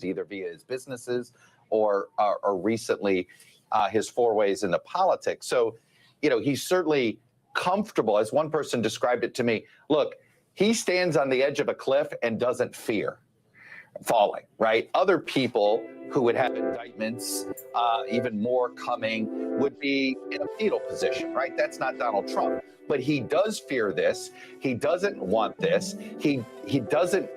either via his businesses or recently his forays into politics. So, he's certainly comfortable. As one person described it to me, look, he stands on the edge of a cliff and doesn't fear falling, right? Other people who would have indictments, even more coming, would be in a fetal position, right? That's not Donald Trump. But he does fear this. He doesn't want this. He doesn't,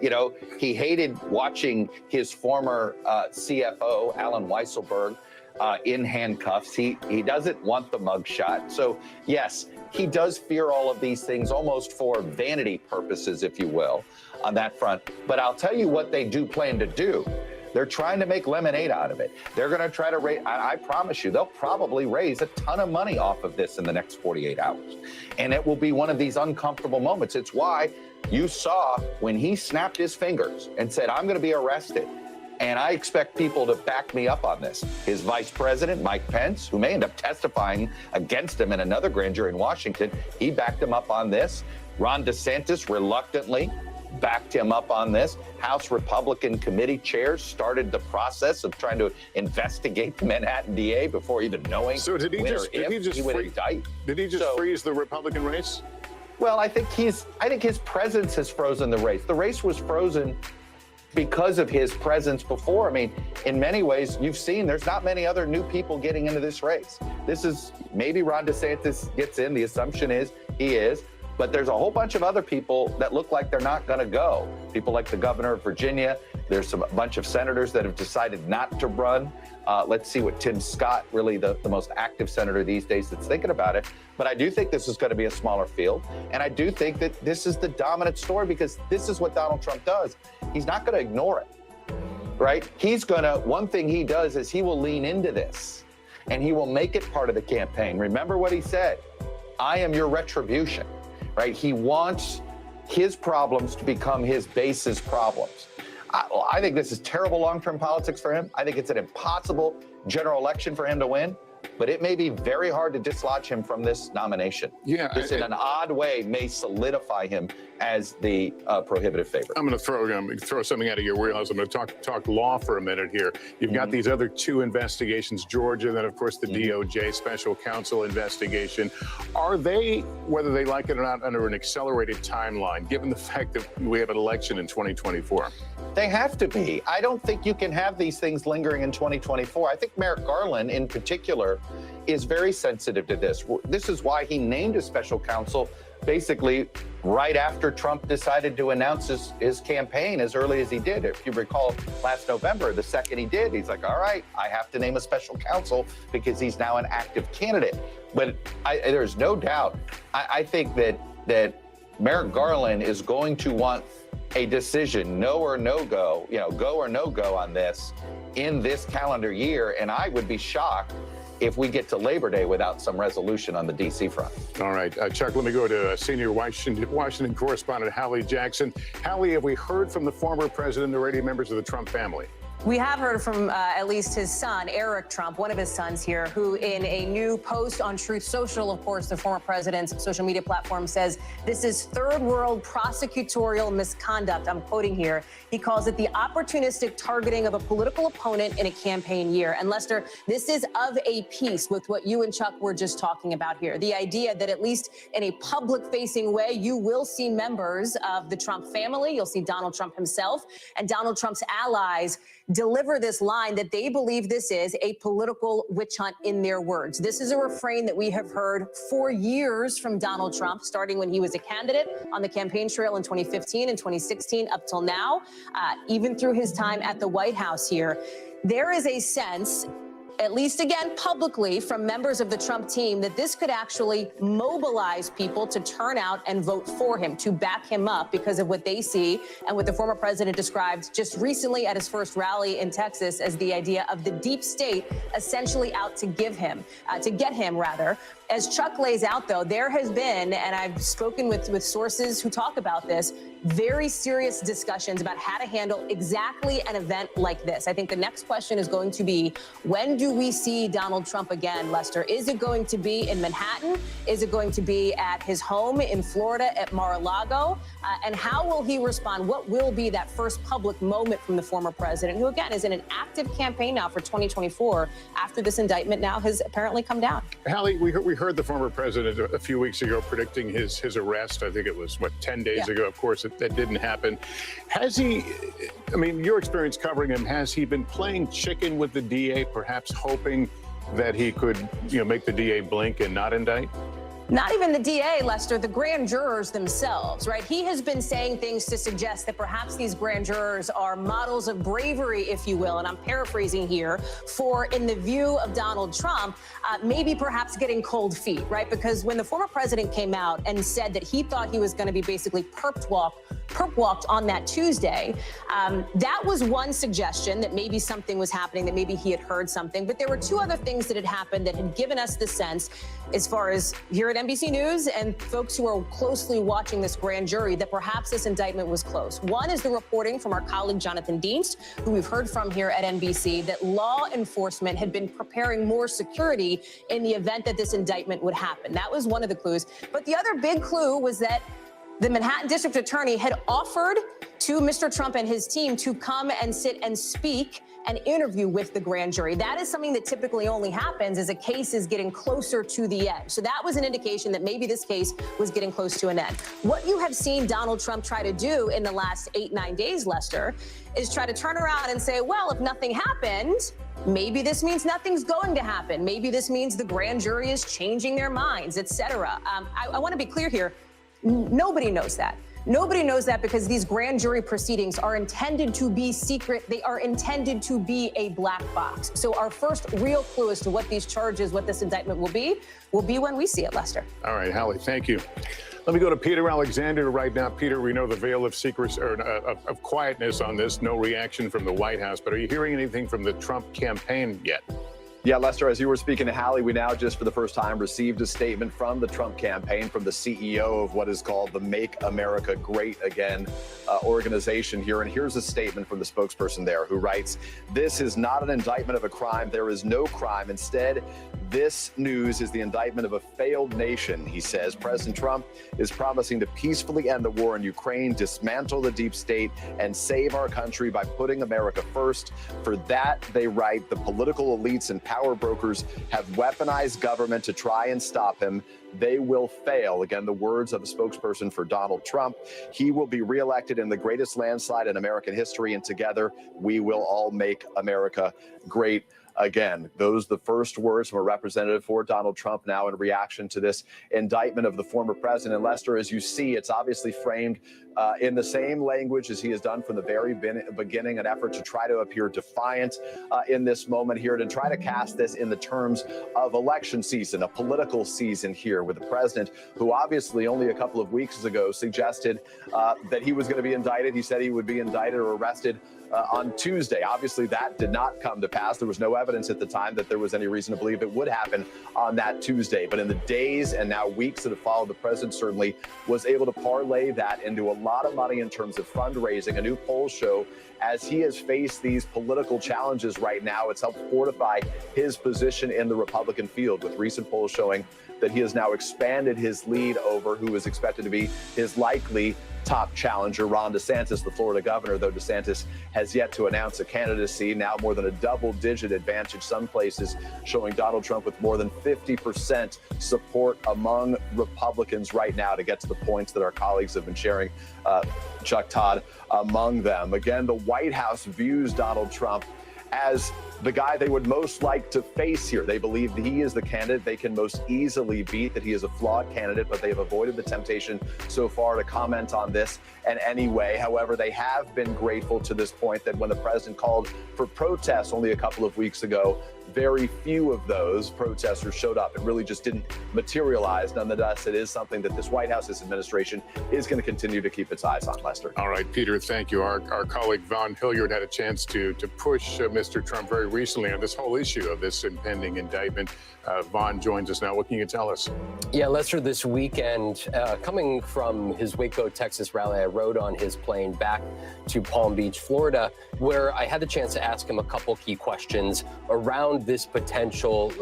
he hated watching his former CFO, Alan Weisselberg, in handcuffs. He doesn't want the mugshot. So, yes, he does fear all of these things almost for vanity purposes, if you will, on that front. But I'll tell you what they do plan to do. They're trying to make lemonade out of it. They're going to try to raise, I promise you, they'll probably raise a ton of money off of this in the next 48 hours. And it will be one of these uncomfortable moments. It's why you saw when he snapped his fingers and said, I'm going to be arrested. And I expect people to back me up on this. His vice president, Mike Pence, who may end up testifying against him in another grand jury in Washington, he backed him up on this. Ron DeSantis reluctantly backed him up on this. House Republican committee chairs started the process of trying to investigate the Manhattan DA before even knowing did he just freeze the Republican race? Well, I think his presence has frozen the race. The race was frozen because of his presence before. I mean, in many ways, you've seen there's not many other new people getting into this race. This is maybe Ron DeSantis gets in. The assumption is he is. But there's a whole bunch of other people that look like they're not going to go. People like the governor of Virginia. There's a bunch of senators that have decided not to run. Let's see what Tim Scott, really the most active senator these days, that's thinking about it. But I do think this is going to be a smaller field. And I do think that this is the dominant story because this is what Donald Trump does. He's not going to ignore it, right? One thing he does is he will lean into this and he will make it part of the campaign. Remember what he said, I am your retribution. Right? He wants his problems to become his base's problems. I think this is terrible long-term politics for him. I think it's an impossible general election for him to win, but it may be very hard to dislodge him from this nomination. Yeah, this in an odd way may solidify him as the prohibitive favorite. I'm going to throw something out of your wheelhouse. I'm going to talk law for a minute here. You've got these other two investigations, Georgia, and then of course the DOJ special counsel investigation. Are they, whether they like it or not, under an accelerated timeline, given the fact that we have an election in 2024? They have to be. I don't think you can have these things lingering in 2024. I think Merrick Garland in particular is very sensitive to this. This is why he named a special counsel basically right after Trump decided to announce his campaign as early as he did. If you recall last November, the second he did, he's like, all right, I have to name a special counsel because he's now an active candidate. But there's no doubt, I think that Merrick Garland is going to want a decision, no or no go, go or no go on this in this calendar year. And I would be shocked if we get to Labor Day without some resolution on the D.C. front. All right, Chuck, let me go to senior Washington correspondent Hallie Jackson. Hallie, have we heard from the former president or any members of the Trump family? We have heard from at least his son, Eric Trump, one of his sons here, who in a new post on Truth Social, of course, the former president's social media platform, says this is third world prosecutorial misconduct. I'm quoting here. He calls it the opportunistic targeting of a political opponent in a campaign year. And Lester, this is of a piece with what you and Chuck were just talking about here. The idea that at least in a public facing way, you will see members of the Trump family. You'll see Donald Trump himself and Donald Trump's allies deliver this line that they believe this is a political witch hunt in their words. This is a refrain that we have heard for years from Donald Trump, starting when he was a candidate on the campaign trail in 2015 and 2016 up till now, even through his time at the White House here. There is a sense, at least again publicly from members of the Trump team, that this could actually mobilize people to turn out and vote for him, to back him up because of what they see and what the former president described just recently at his first rally in Texas as the idea of the deep state essentially out to get him. As Chuck lays out, though, there has been, and I've spoken with sources who talk about this, very serious discussions about how to handle exactly an event like this. I think the next question is going to be, when do we see Donald Trump again, Lester? Is it going to be in Manhattan? Is it going to be at his home in Florida at Mar-a-Lago? And how will he respond? What will be that first public moment from the former president, who, again, is in an active campaign now for 2024 after this indictment now has apparently come down? Hallie, we heard the former president a few weeks ago predicting his arrest. I think it was, 10 days ago. Of course, that didn't happen. Has he, I mean, your experience covering him, has he been playing chicken with the DA, perhaps hoping that he could, make the DA blink and not indict? Not even the DA, Lester, the grand jurors themselves, right? He has been saying things to suggest that perhaps these grand jurors are models of bravery, if you will, and I'm paraphrasing here, for, in the view of Donald Trump, maybe perhaps getting cold feet, right? Because when the former president came out and said that he thought he was going to be basically perp walked on that Tuesday, that was one suggestion that maybe something was happening, that maybe he had heard something. But there were two other things that had happened that had given us the sense, as far as here at NBC News and folks who are closely watching this grand jury, that perhaps this indictment was close. One is the reporting from our colleague Jonathan Dienst, who we've heard from here at NBC, that law enforcement had been preparing more security in the event that this indictment would happen. That was one of the clues. But the other big clue was that the Manhattan District Attorney had offered to Mr. Trump and his team to come and sit and speak and interview with the grand jury. That is something that typically only happens as a case is getting closer to the end. So that was an indication that maybe this case was getting close to an end. What you have seen Donald Trump try to do in the last 8-9 days, Lester, is try to turn around and say, well, if nothing happened, maybe this means nothing's going to happen. Maybe this means the grand jury is changing their minds, et cetera. I want to be clear here. Nobody knows that. Nobody knows that because these grand jury proceedings are intended to be secret. They are intended to be a black box. So our first real clue as to what these charges, what this indictment will be when we see it, Lester. All right, Hallie, thank you. Let me go to Peter Alexander right now. Peter, we know the veil of secrecy or of quietness on this. No reaction from the White House. But are you hearing anything from the Trump campaign yet? Yeah, Lester, as you were speaking to Hallie, we now just for the first time received a statement from the Trump campaign, from the CEO of what is called the Make America Great Again organization here. And here's a statement from the spokesperson there who writes, "This is not an indictment of a crime. There is no crime. Instead, this news is the indictment of a failed nation," he says. President Trump is promising to peacefully end the war in Ukraine, dismantle the deep state, and save our country by putting America first. For that, they write, the political elites and power brokers have weaponized government to try and stop him. They will fail. Again, the words of a spokesperson for Donald Trump. He will be reelected in the greatest landslide in American history, and together we will all make America great again. Those are the first words from a representative for Donald Trump now in reaction to this indictment of the former president. Lester, as you see, it's obviously framed in the same language as he has done from the very beginning, an effort to try to appear defiant in this moment here, to try to cast this in the terms of election season, a political season here with the president who obviously only a couple of weeks ago suggested that he was going to be indicted. He said he would be indicted or arrested on Tuesday. Obviously, that did not come to pass. There was no evidence at the time that there was any reason to believe it would happen on that Tuesday. But in the days and now weeks that have followed, the president certainly was able to parlay that into a lot of money in terms of fundraising. A new poll show as he has faced these political challenges right now, it's helped fortify his position in the Republican field, with recent polls showing that he has now expanded his lead over who is expected to be his likely top challenger, Ron DeSantis, the Florida governor, though DeSantis has yet to announce a candidacy. Now more than a double-digit advantage, some places showing Donald Trump with more than 50% support among Republicans right now, to get to the points that our colleagues have been sharing, Chuck Todd among them. Again, the White House views Donald Trump as the guy they would most like to face here. They believe that he is the candidate they can most easily beat, that he is a flawed candidate, but they have avoided the temptation so far to comment on this in any way. However, they have been grateful to this point that when the president called for protests only a couple of weeks ago, very few of those protesters showed up. It really just didn't materialize. Nonetheless, it is something that this White House, this administration, is going to continue to keep its eyes on, Lester. All right, Peter, thank you. Our colleague Von Hilliard had a chance to push Mr. Trump very recently on this whole issue of this impending indictment. Von joins us now. What can you tell us? Yeah, Lester, this weekend, coming from his Waco, Texas rally, I rode on his plane back to Palm Beach, Florida, where I had the chance to ask him a couple key questions around around this potential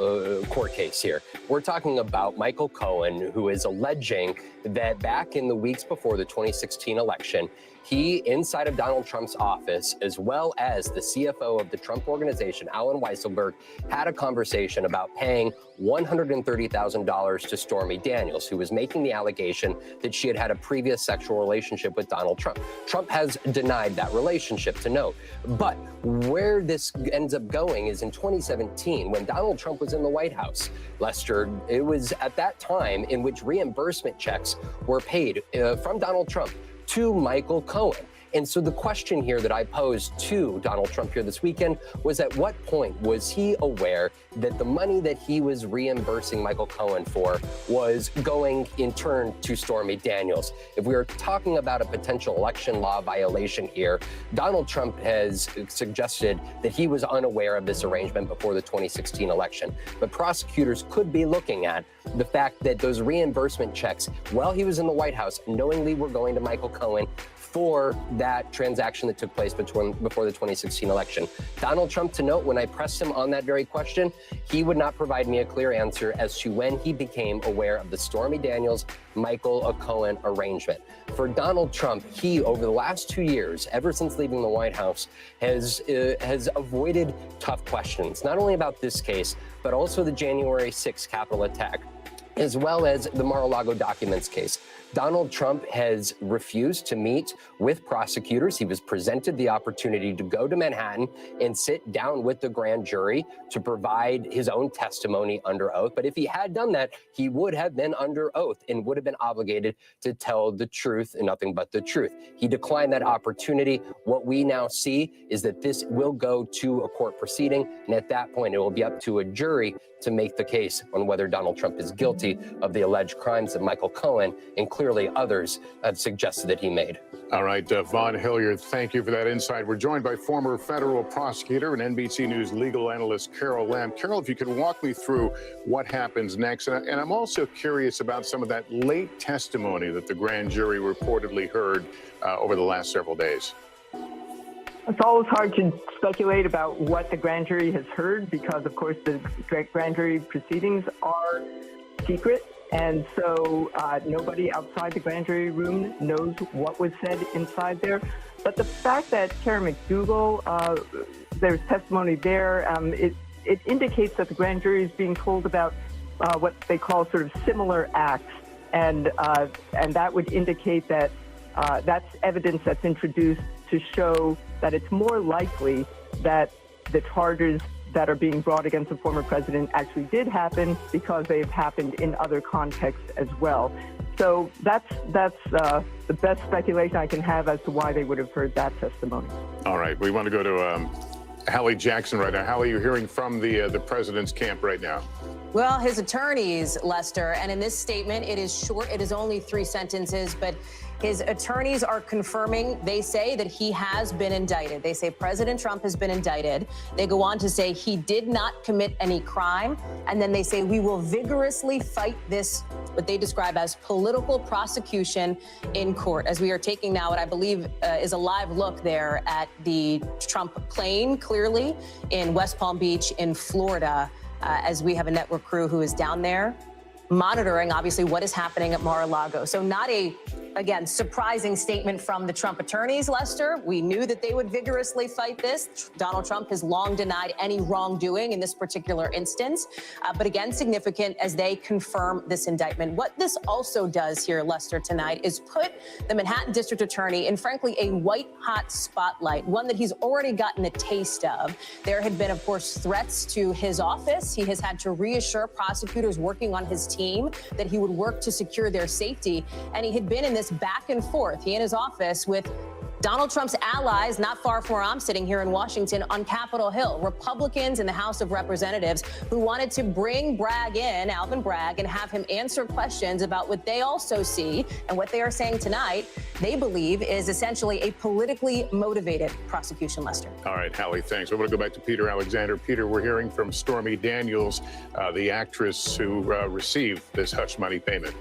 court case here. We're talking about Michael Cohen, who is alleging that back in the weeks before the 2016 election, he, inside of Donald Trump's office, as well as the CFO of the Trump Organization, Alan Weisselberg, had a conversation about paying $130,000 to Stormy Daniels, who was making the allegation that she had had a previous sexual relationship with Donald Trump. Trump has denied that relationship, to note. But where this ends up going is in 2017, when Donald Trump was in the White House. Lester, it was at that time in which reimbursement checks were paid from Donald Trump to Michael Cohen. And so the question here that I posed to Donald Trump here this weekend was, at what point was he aware that the money that he was reimbursing Michael Cohen for was going in turn to Stormy Daniels? If we are talking about a potential election law violation here, Donald Trump has suggested that he was unaware of this arrangement before the 2016 election. But prosecutors could be looking at the fact that those reimbursement checks, while he was in the White House, knowingly were going to Michael Cohen for that transaction that took place before the 2016 election. Donald Trump, to note, when I pressed him on that very question, he would not provide me a clear answer as to when he became aware of the Stormy Daniels Michael Cohen arrangement. For Donald Trump, he, over the last 2 years, ever since leaving the White House, has avoided tough questions, not only about this case, but also the January 6th Capitol attack, as well as the Mar-a-Lago documents case. Donald Trump has refused to meet with prosecutors. He was presented the opportunity to go to Manhattan and sit down with the grand jury to provide his own testimony under oath. But if he had done that, he would have been under oath and would have been obligated to tell the truth and nothing but the truth. He declined that opportunity. What we now see is that this will go to a court proceeding, and at that point, it will be up to a jury to make the case on whether Donald Trump is guilty of the alleged crimes that Michael Cohen and clearly others have suggested that he made. All right, Vaughn Hilliard, thank you for that insight. We're joined by former federal prosecutor and NBC News legal analyst Carol Lamb. Carol, if you could walk me through what happens next. And I'm also curious about some of that late testimony that the grand jury reportedly heard over the last several days. It's always hard to speculate about what the grand jury has heard because, of course, the grand jury proceedings are secret. And so nobody outside the grand jury room knows what was said inside there. But the fact that Karen McDougal, there's testimony there, it indicates that the grand jury is being told about what they call sort of similar acts. And that would indicate that that's evidence that's introduced to show that it's more likely that the charges that are being brought against the former president actually did happen because they've happened in other contexts as well. So that's the best speculation I can have as to why they would have heard that testimony. All right, we want to go to Hallie Jackson right now. Hallie, you're hearing from the president's camp right now. Well, his attorneys, Lester, and in this statement, it is short. It is only 3 sentences, but his attorneys are confirming, they say that he has been indicted. They say President Trump has been indicted. They go on to say he did not commit any crime. And then they say we will vigorously fight this, what they describe as political prosecution in court. As we are taking now what I believe is a live look there at the Trump plane, clearly, in West Palm Beach in Florida, as we have a network crew who is down there monitoring, obviously, what is happening at Mar-a-Lago. So not a, again, surprising statement from the Trump attorneys, Lester. We knew that they would vigorously fight this. Donald Trump has long denied any wrongdoing in this particular instance. But again, significant as they confirm this indictment. What this also does here, Lester, tonight is put the Manhattan District Attorney in, frankly, a white-hot spotlight, one that he's already gotten a taste of. There had been, of course, threats to his office. He has had to reassure prosecutors working on his team that he would work to secure their safety. And he had been in this back and forth, he and his office, with Donald Trump's allies, not far from where I'm sitting here in Washington on Capitol Hill, Republicans in the House of Representatives who wanted to bring Bragg in, Alvin Bragg, and have him answer questions about what they also see and what they are saying tonight, they believe is essentially a politically motivated prosecution, Lester. All right, Hallie, thanks. I want to go back to Peter Alexander. Peter, we're hearing from Stormy Daniels, the actress who received this hush money payment.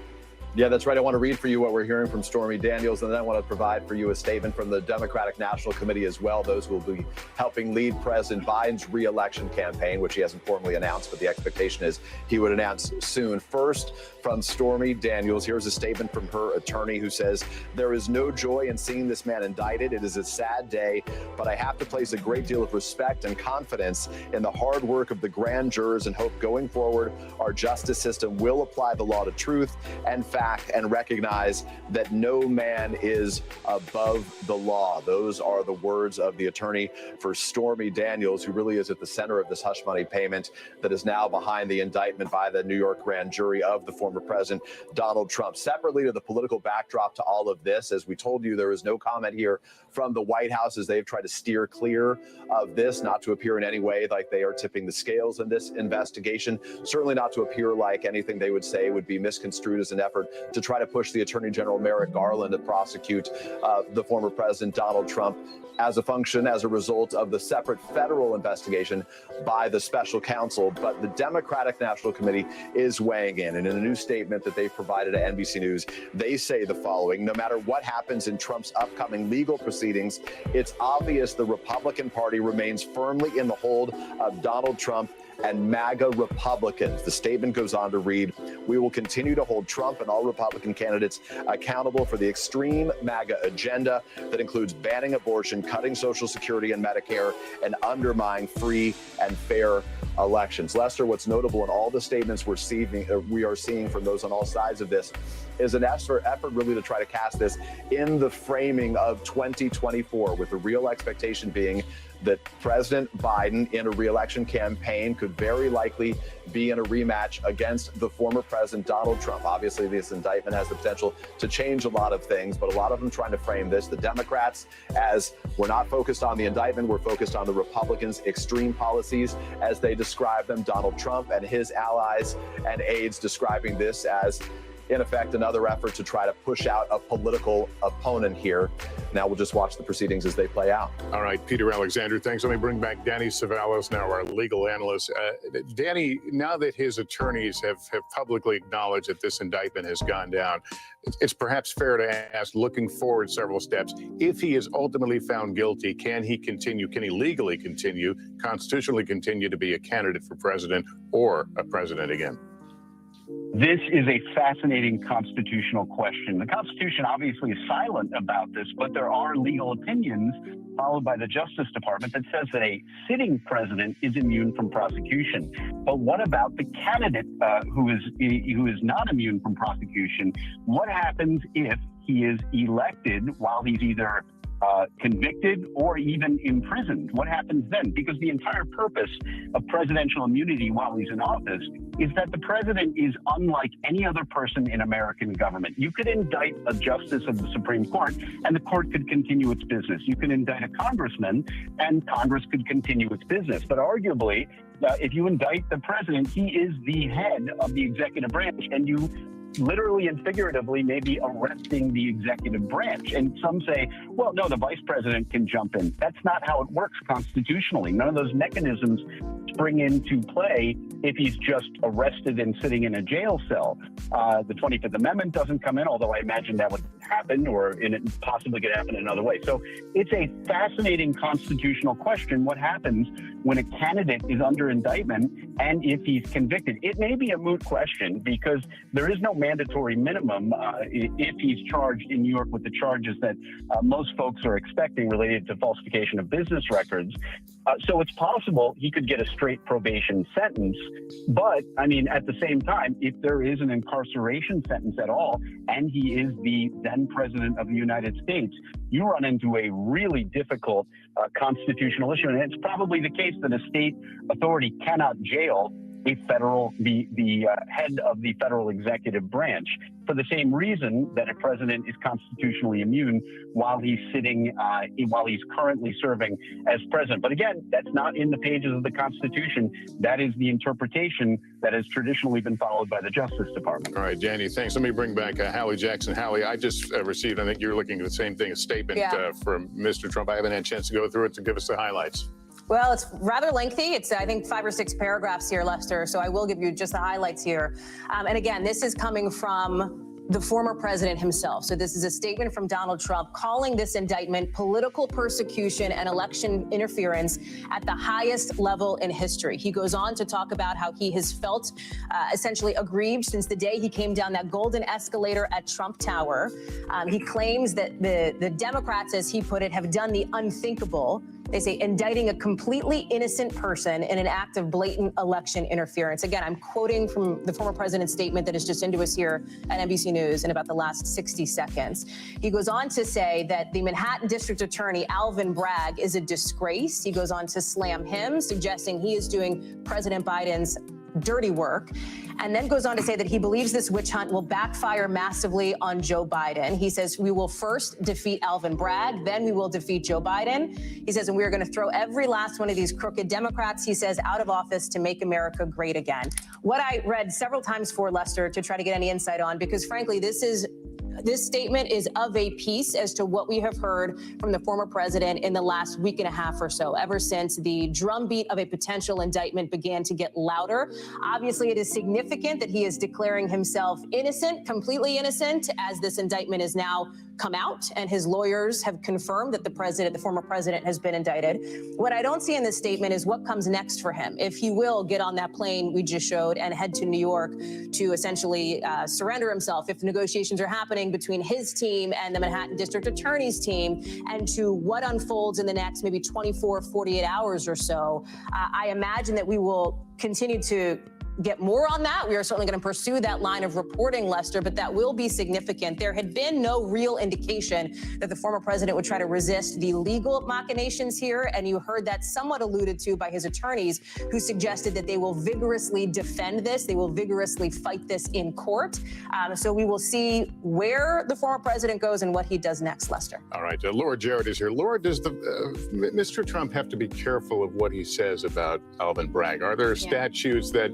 Yeah, that's right. I want to read for you what we're hearing from Stormy Daniels, and then I want to provide for you a statement from the Democratic National Committee as well. Those who will be helping lead President Biden's re-election campaign, which he hasn't formally announced, but the expectation is he would announce soon. First, from Stormy Daniels, here's a statement from her attorney who says, "There is no joy in seeing this man indicted. It is a sad day, but I have to place a great deal of respect and confidence in the hard work of the grand jurors and hope going forward our justice system will apply the law to truth and fact and recognize that no man is above the law." Those are the words of the attorney for Stormy Daniels, who really is at the center of this hush money payment that is now behind the indictment by the New York grand jury of the former president, Donald Trump. Separately to the political backdrop to all of this, as we told you, there is no comment here from the White House as they've tried to steer clear of this, not to appear in any way like they are tipping the scales in this investigation, certainly not to appear like anything they would say would be misconstrued as an effort to try to push the Attorney General Merrick Garland to prosecute the former president, Donald Trump, as a result of the separate federal investigation by the special counsel. But the Democratic National Committee is weighing in. And in a new statement that they've provided to NBC News, they say the following: no matter what happens in Trump's upcoming legal proceedings, it's obvious the Republican Party remains firmly in the hold of Donald Trump and MAGA Republicans. The statement goes on to read, "We will continue to hold Trump and all Republican candidates accountable for the extreme MAGA agenda that includes banning abortion, cutting Social Security and Medicare, and undermining free and fair elections." Lester, what's notable in all the statements we are seeing from those on all sides of this is an effort really to try to cast this in the framing of 2024, with the real expectation being that President Biden in a re-election campaign could very likely be in a rematch against the former president, Donald Trump. Obviously, this indictment has the potential to change a lot of things, but a lot of them trying to frame this, the Democrats, as we're not focused on the indictment, we're focused on the Republicans' extreme policies as they describe them. Donald Trump and his allies and aides describing this as, in effect, another effort to try to push out a political opponent here. Now we'll just watch the proceedings as they play out. All right, Peter Alexander, thanks. Let me bring back Danny Savalas, now our legal analyst. Danny, now that his attorneys have publicly acknowledged that this indictment has gone down, it's perhaps fair to ask, looking forward several steps, if he is ultimately found guilty, can he legally continue, constitutionally continue to be a candidate for president or a president again? This is a fascinating constitutional question. The Constitution obviously is silent about this, but there are legal opinions followed by the Justice Department that says that a sitting president is immune from prosecution. But what about the candidate who is not immune from prosecution? What happens if he is elected while he's either convicted or even imprisoned? What happens then? Because the entire purpose of presidential immunity while he's in office is that the president is unlike any other person in American government. You could indict a justice of the Supreme Court and the court could continue its business. You could indict a congressman and Congress could continue its business. But arguably, if you indict the president, he is the head of the executive branch, and you literally and figuratively may be arresting the executive branch. And some say, well, no, the vice president can jump in. That's not how it works constitutionally. None of those mechanisms spring into play if he's just arrested and sitting in a jail cell. The 25th Amendment doesn't come in, although I imagine that would happen, or it possibly could happen in another way. So it's a fascinating constitutional question. What happens when a candidate is under indictment and if he's convicted? It may be a moot question because there is no mandatory minimum if he's charged in New York with the charges that most folks are expecting related to falsification of business records. So it's possible he could get a straight probation sentence. But I mean, at the same time, if there is an incarceration sentence at all, and he is the then president of the United States, you run into a really difficult constitutional issue. And it's probably the case that a state authority cannot jail the head of the federal executive branch for the same reason that a president is constitutionally immune while he's currently serving as president. But again, that's not in the pages of the Constitution. That is the interpretation that has traditionally been followed by the Justice Department. All right, Danny, thanks. Let me bring back Hallie Jackson. Hallie, I just received, I think you're looking at the same thing, a statement from Mr. Trump. I haven't had a chance to go through it, to give us the highlights. Well, it's rather lengthy. It's, I think, 5 or 6 paragraphs here, Lester, so I will give you just the highlights here. And again, this is coming from the former president himself. So this is a statement from Donald Trump calling this indictment political persecution and election interference at the highest level in history. He goes on to talk about how he has felt essentially aggrieved since the day he came down that golden escalator at Trump Tower. He claims that the Democrats, as he put it, have done the unthinkable. They say indicting a completely innocent person in an act of blatant election interference. Again, I'm quoting from the former president's statement that is just into us here at NBC News in about the last 60 seconds. He goes on to say that the Manhattan District Attorney, Alvin Bragg, is a disgrace. He goes on to slam him, suggesting he is doing President Biden's dirty work, and then goes on to say that he believes this witch hunt will backfire massively on Joe Biden. He says, we will first defeat Alvin Bragg, then we will defeat Joe Biden. He says, and we are going to throw every last one of these crooked Democrats, he says, out of office to make America great again. What I read several times for Lester to try to get any insight on, because frankly, this statement is of a piece as to what we have heard from the former president in the last week and a half or so, ever since the drumbeat of a potential indictment began to get louder. Obviously, it is significant that he is declaring himself innocent, completely innocent, as this indictment is now come out, and his lawyers have confirmed that the former president, has been indicted. What I don't see in this statement is what comes next for him. If he will get on that plane we just showed and head to New York to essentially surrender himself, if negotiations are happening between his team and the Manhattan District Attorney's team, and to what unfolds in the next maybe 24, 48 hours or so, I imagine that we will continue to get more on that. We are certainly going to pursue that line of reporting, Lester, but that will be significant. There had been no real indication that the former president would try to resist the legal machinations here, and you heard that somewhat alluded to by his attorneys, who suggested that they will vigorously defend this. They will vigorously fight this in court. So we will see where the former president goes and what he does next, Lester. All right. Laura Jarrett is here. Laura, does Mr. Trump have to be careful of what he says about Alvin Bragg? Are there statutes that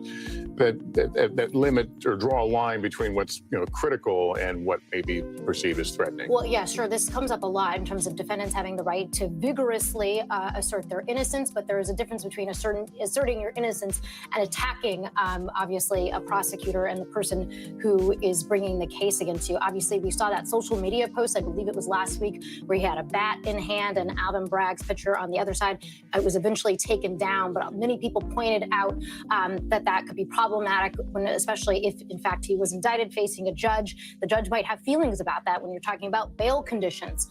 limit or draw a line between what's critical and what may be perceived as threatening? Well, yeah, sure. This comes up a lot in terms of defendants having the right to vigorously assert their innocence, but there is a difference between asserting your innocence and attacking, obviously, a prosecutor and the person who is bringing the case against you. Obviously, we saw that social media post, I believe it was last week, where he had a bat in hand and Alvin Bragg's picture on the other side. It was eventually taken down, but many people pointed out that could be problematic, especially if, in fact, he was indicted facing a judge. The judge might have feelings about that when you're talking about bail conditions.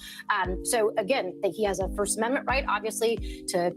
So, again, he has a First Amendment right, obviously, to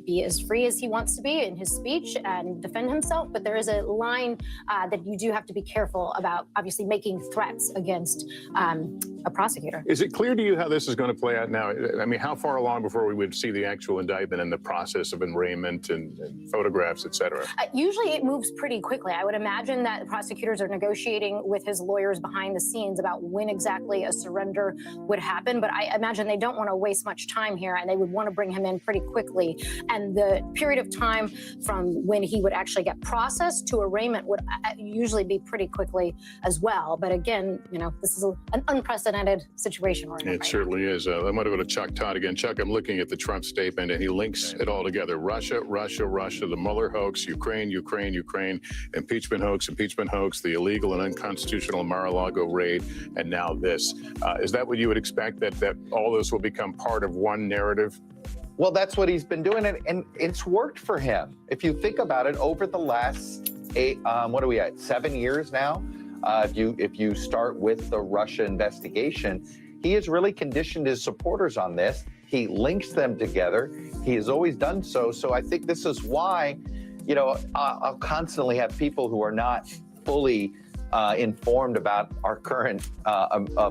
be as free as he wants to be in his speech and defend himself. But there is a line that you do have to be careful about, obviously, making threats against a prosecutor. Is it clear to you how this is going to play out now? I mean, how far along before we would see the actual indictment and the process of arraignment and photographs, et cetera? Usually it moves pretty quickly. I would imagine that the prosecutors are negotiating with his lawyers behind the scenes about when exactly a surrender would happen. But I imagine they don't want to waste much time here, and they would want to bring him in pretty quickly. And the period of time from when he would actually get processed to arraignment would usually be pretty quickly as well. But again, this is an unprecedented situation we're in. It certainly is. I'm going to go to Chuck Todd again. Chuck, I'm looking at the Trump statement, and he links it all together. Russia, the Mueller hoax, Ukraine, impeachment hoax, the illegal and unconstitutional Mar-a-Lago raid, and now this. Is that what you would expect, that all this will become part of one narrative? Well, that's what he's been doing, and it's worked for him. If you think about it, over the last 7 years now, if you start with the Russia investigation, he has really conditioned his supporters on this. He links them together. He has always done so. So I think this is why, I'll constantly have people who are not fully informed about our current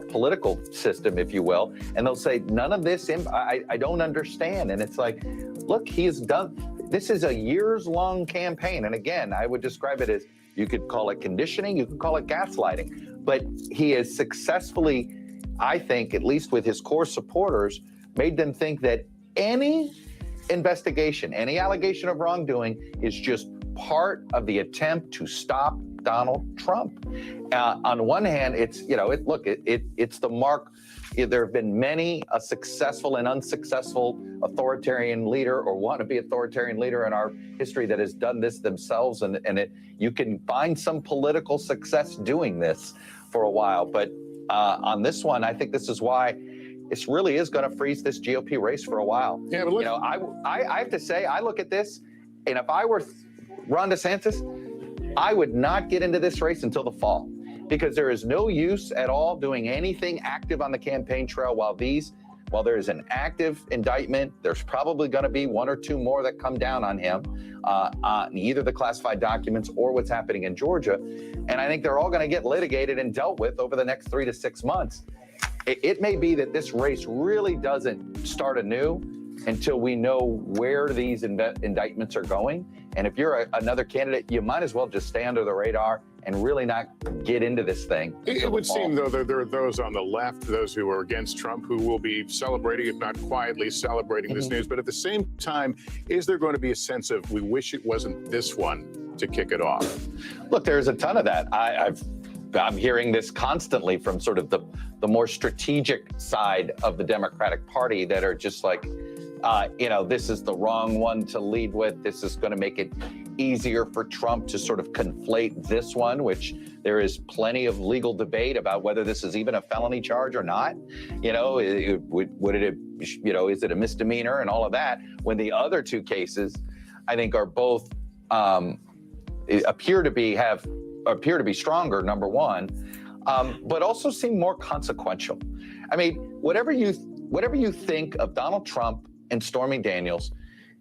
political system, if you will, and they'll say, none of this, I don't understand. And it's like, look, this is a years-long campaign. And again, I would describe it as, you could call it conditioning, you could call it gaslighting, but he has successfully, I think, at least with his core supporters, made them think that any investigation, any allegation of wrongdoing is just part of the attempt to stop Donald Trump. On one hand, it's the mark. There have been many a successful and unsuccessful authoritarian leader or wannabe authoritarian leader in our history that has done this themselves, and you can find some political success doing this. for a while. But on this one, I think this is why this really is going to freeze this GOP race for a while. Yeah, but look, I have to say, I look at this, and if I were Ron DeSantis, I would not get into this race until the fall, because there is no use at all doing anything active on the campaign trail while there is an active indictment. There's probably going to be one or two more that come down on him, on either the classified documents or what's happening in Georgia. And I think they're all going to get litigated and dealt with over the next 3 to 6 months. It may be that this race really doesn't start anew until we know where these indictments are going. And if you're another candidate, you might as well just stay under the radar and really not get into this thing. It would seem, though, that there are those on the left, those who are against Trump, who will be celebrating, if not quietly celebrating this news. But at the same time, is there going to be a sense of, we wish it wasn't this one to kick it off? Look, there's a ton of that. I'm hearing this constantly from sort of the more strategic side of the Democratic Party that are just like, this is the wrong one to lead with. This is going to make it easier for Trump to sort of conflate this one, which there is plenty of legal debate about whether this is even a felony charge or not. Is it a misdemeanor and all of that, when the other two cases, I think, are both appear to be stronger, number one, but also seem more consequential. I mean, whatever you think of Donald Trump and Stormy Daniels,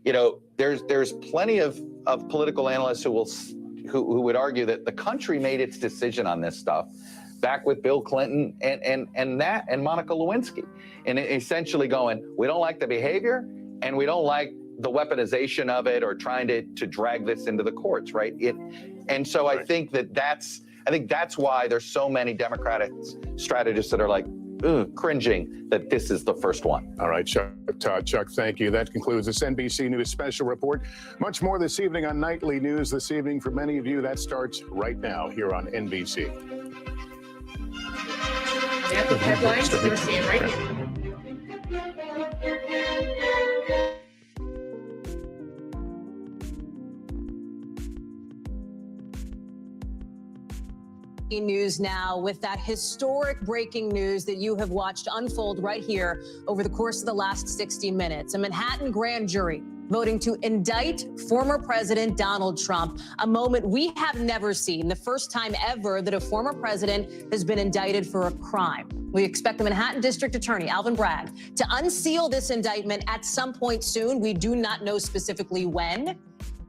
there's plenty of political analysts who would argue that the country made its decision on this stuff back with Bill Clinton and Monica Lewinsky, and essentially going, we don't like the behavior and we don't like the weaponization of it or trying to drag this into the courts, right? And so I think that's why there's so many Democratic strategists that are like, cringing that this is the first one. All right, Chuck, thank you. That concludes this NBC News special report. Much more this evening on Nightly News this evening. For many of you, that starts right now here on NBC. Epic headlines, you're seeing right here. News now with that historic breaking news that you have watched unfold right here over the course of the last 60 minutes. A Manhattan grand jury voting to indict former President Donald Trump, a moment we have never seen, the first time ever that a former president has been indicted for a crime. We expect the Manhattan District Attorney, Alvin Bragg, to unseal this indictment at some point soon. We do not know specifically when.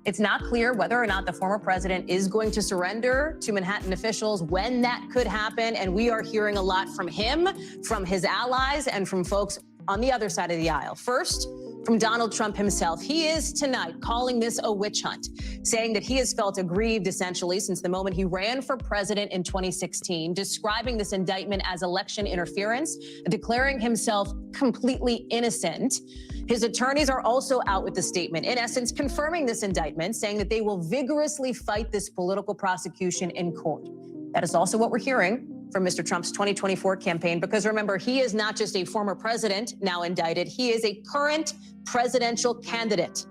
It's not clear whether or not the former president is going to surrender to Manhattan officials, when that could happen. And we are hearing a lot from him, from his allies, and from folks on the other side of the aisle. First, from Donald Trump himself. He is tonight calling this a witch hunt, saying that he has felt aggrieved essentially since the moment he ran for president in 2016, describing this indictment as election interference, declaring himself completely innocent. His attorneys are also out with the statement, in essence, confirming this indictment, saying that they will vigorously fight this political prosecution in court. That is also what we're hearing from Mr. Trump's 2024 campaign, because remember, he is not just a former president now indicted, he is a current presidential candidate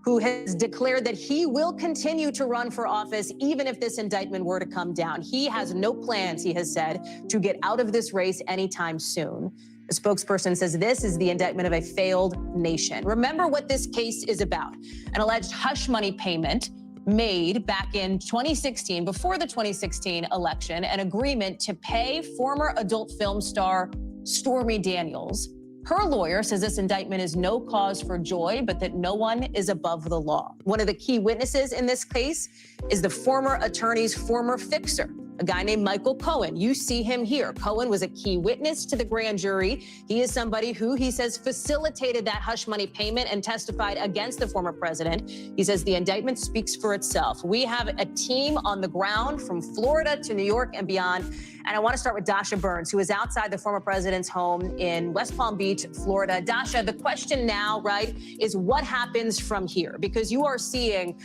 who has declared that he will continue to run for office even if this indictment were to come down. He has no plans, he has said, to get out of this race anytime soon. A spokesperson says this is the indictment of a failed nation. Remember what this case is about: an alleged hush money payment made back in 2016, before the 2016 election, an agreement to pay former adult film star Stormy Daniels. Her lawyer says this indictment is no cause for joy, but that no one is above the law. One of the key witnesses in this case is the former attorney's former fixer, a guy named Michael Cohen. You see him here. Cohen was a key witness to the grand jury. He is somebody who, he says, facilitated that hush money payment and testified against the former president. He says the indictment speaks for itself. We have a team on the ground from Florida to New York and beyond. And I want to start with Dasha Burns, who is outside the former president's home in West Palm Beach, Florida. Dasha, the question now, right, is what happens from here? Because you are seeing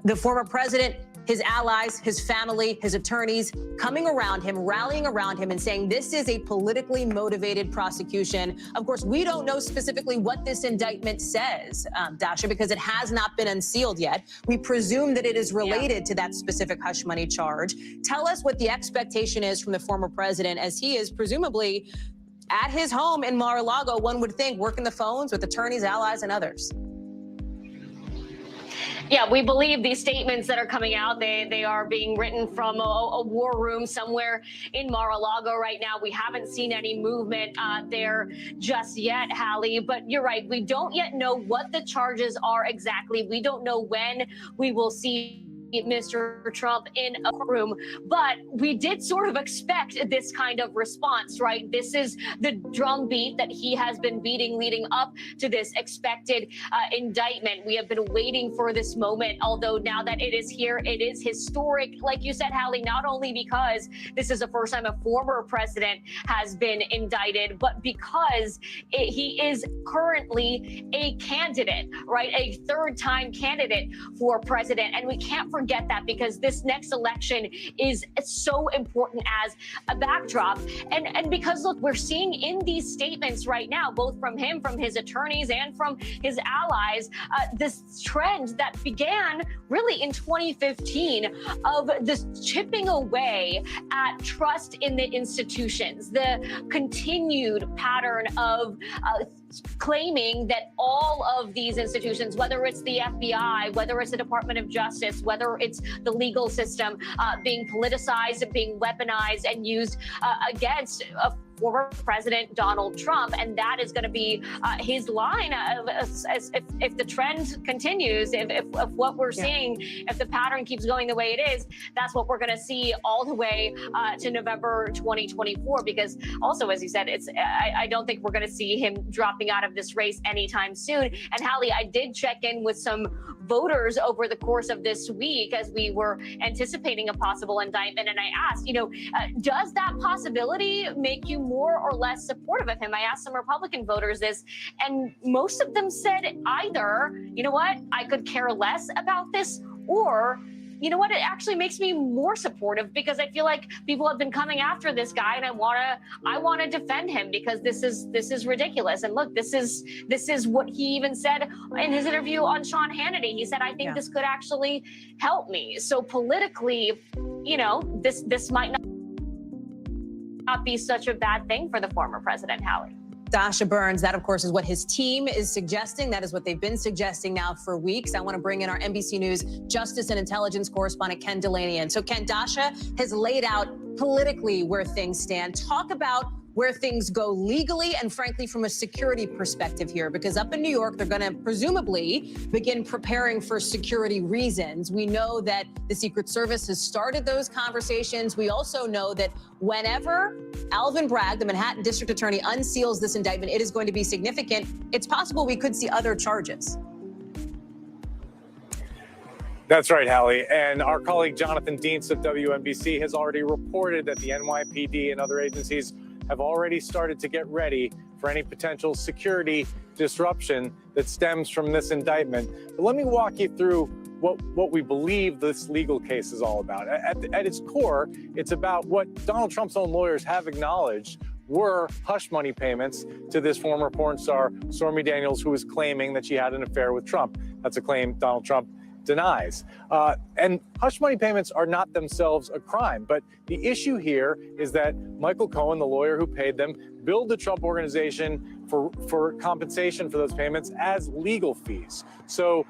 the former president, his allies, his family, his attorneys coming around him, rallying around him and saying this is a politically motivated prosecution. Of course, we don't know specifically what this indictment says, Dasha, because it has not been unsealed yet. We presume that it is related to that specific hush money charge. Tell us what the expectation is from the former president as he is presumably at his home in Mar-a-Lago, one would think, working the phones with attorneys, allies, and others. Yeah, we believe these statements that are coming out, they are being written from a war room somewhere in Mar-a-Lago right now. We haven't seen any movement there just yet, Hallie, but you're right. We don't yet know what the charges are exactly. We don't know when we will see Mr. Trump in a courtroom, but we did sort of expect this kind of response, right? This is the drumbeat that he has been beating leading up to this expected indictment. We have been waiting for this moment, although now that it is here, it is historic, like you said, Hallie, not only because this is the first time a former president has been indicted, but because he is currently a candidate, right? A third-time candidate for president. And we can't forget that because this next election is so important as a backdrop. And because, look, we're seeing in these statements right now, both from him, from his attorneys, and from his allies, this trend that began really in 2015 of this chipping away at trust in the institutions, the continued pattern of claiming that all of these institutions, whether it's the FBI, whether it's the Department of Justice, whether it's the legal system, being politicized, being weaponized and used against former President Donald Trump. And that is going to be his line if the trend continues, if what we're seeing, if the pattern keeps going the way it is, that's what we're going to see all the way to November 2024. Because also, as you said, I don't think we're going to see him dropping out of this race anytime soon. And Hallie, I did check in with some voters over the course of this week as we were anticipating a possible indictment. And I asked, does that possibility make you more or less supportive of him? I asked some Republican voters this, and most of them said either, you know what, I could care less about this, or you know what, it actually makes me more supportive because I feel like people have been coming after this guy and I want to defend him because this is ridiculous. And look, this is what he even said in his interview on Sean Hannity. He said, I think this could actually help me. So politically, this might not be such a bad thing for the former president, Hallie. Dasha Burns, that, of course, is what his team is suggesting. That is what they've been suggesting now for weeks. I want to bring in our NBC News Justice and Intelligence correspondent, Ken Delanian. So, Ken, Dasha has laid out politically where things stand. Talk about where things go legally and, frankly, from a security perspective here, because up in New York, they're going to presumably begin preparing for security reasons. We know that the Secret Service has started those conversations. We also know that whenever Alvin Bragg, the Manhattan District Attorney, unseals this indictment, it is going to be significant. It's possible we could see other charges. That's right, Hallie. And our colleague Jonathan Dienst of WNBC has already reported that the NYPD and other agencies have already started to get ready for any potential security disruption that stems from this indictment. But let me walk you through what we believe this legal case is all about. At its core, it's about what Donald Trump's own lawyers have acknowledged were hush money payments to this former porn star, Stormy Daniels, who was claiming that she had an affair with Trump. That's a claim Donald Trump denies. And hush money payments are not themselves a crime. But the issue here is that Michael Cohen, the lawyer who paid them, billed the Trump organization for compensation for those payments as legal fees. So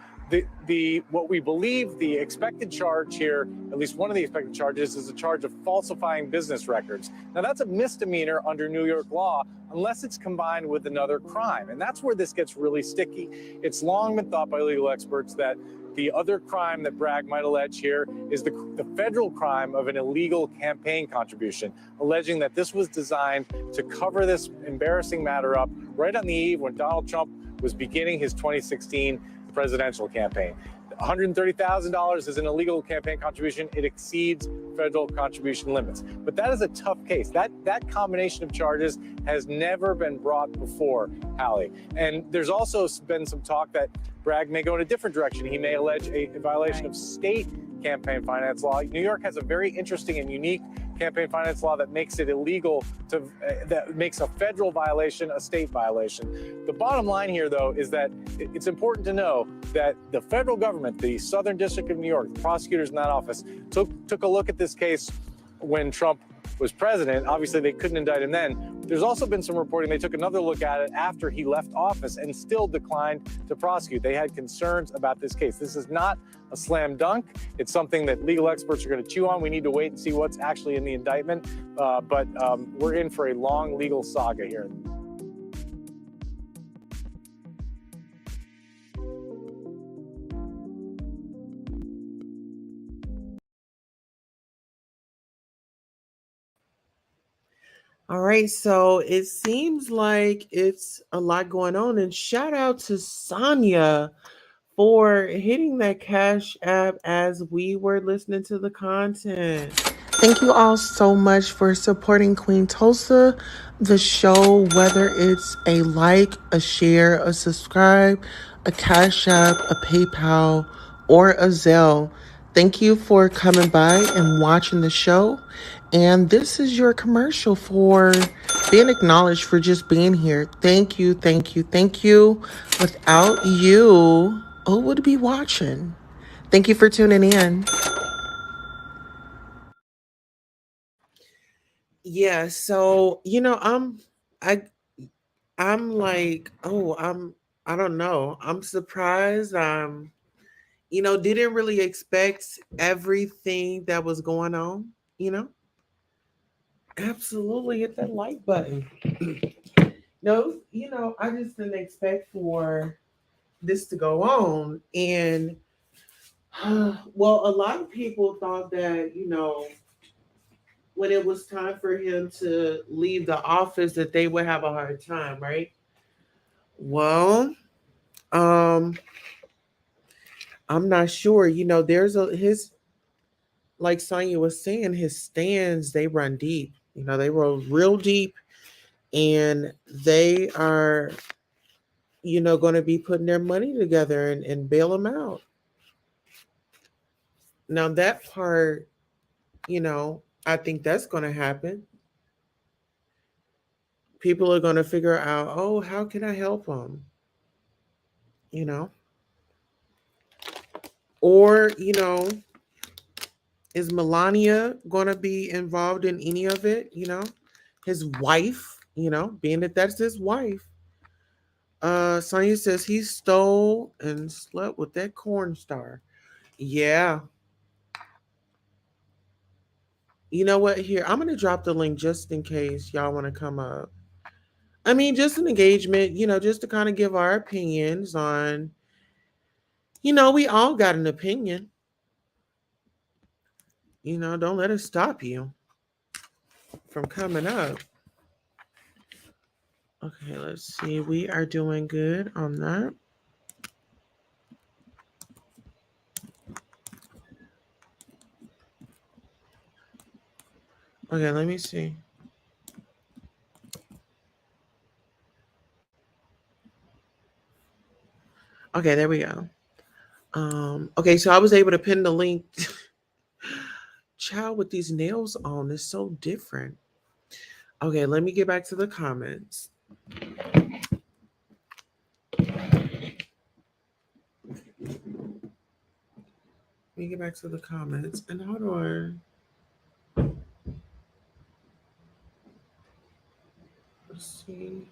what we believe the expected charge here, at least one of the expected charges, is a charge of falsifying business records. Now, that's a misdemeanor under New York law unless it's combined with another crime. And that's where this gets really sticky. It's long been thought by legal experts that the other crime that Bragg might allege here is the federal crime of an illegal campaign contribution, alleging that this was designed to cover this embarrassing matter up right on the eve when Donald Trump was beginning his 2016 presidential campaign. $130,000 is an illegal campaign contribution. It exceeds federal contribution limits. But that is a tough case. That combination of charges has never been brought before, Hallie. And there's also been some talk that Bragg may go in a different direction. He may allege a violation of state campaign finance law. New York has a very interesting and unique campaign finance law that makes it illegal to, that makes a federal violation a state violation. The bottom line here, though, is that it's important to know that the federal government, the Southern District of New York, the prosecutors in that office, took a look at this case when Trump was president. Obviously, they couldn't indict him then. There's also been some reporting they took another look at it after he left office and still declined to prosecute. They had concerns about this case. This is not a slam dunk. It's something that legal experts are going to chew on. We need to wait and see what's actually in the indictment. But we're in for a long legal saga here. All right, so it seems like it's a lot going on, and shout out to Sonia for hitting that Cash App as we were listening to the content. Thank you all so much for supporting Queen Tulsa, the show, whether it's a like, a share, a subscribe, a Cash App, a PayPal, or a Zelle. Thank you for coming by and watching the show. And this is your commercial for being acknowledged for just being here. Thank you, thank you, thank you. Without you, who would be watching? Thank you for tuning in. Yeah, so I'm like, I don't know. I'm surprised. Didn't really expect everything that was going on, Absolutely hit that like button. No, I just didn't expect for this to go on. And well, a lot of people thought that, when it was time for him to leave the office, that they would have a hard time, right? Well, I'm not sure. There's his, like Sonya was saying, his stands, they run deep. They roll real deep, and they are, going to be putting their money together and bail him out. Now that part, I think that's going to happen. People are going to figure out, oh, how can I help them? Or, is Melania going to be involved in any of it? His wife, being that that's his wife. Sonya says he stole and slept with that corn star. Yeah. You know what? Here, I'm going to drop the link just in case y'all want to come up. I mean, just an engagement, just to kind of give our opinions on, we all got an opinion. Don't let it stop you from coming up. Okay, let's see. We are doing good on that. Okay, let me see. Okay, there we go. Okay, so I was able to pin the link. Child, with these nails on is so different. Okay, let me get back to the comments. Let me get back to the comments. And how do I... Let's see.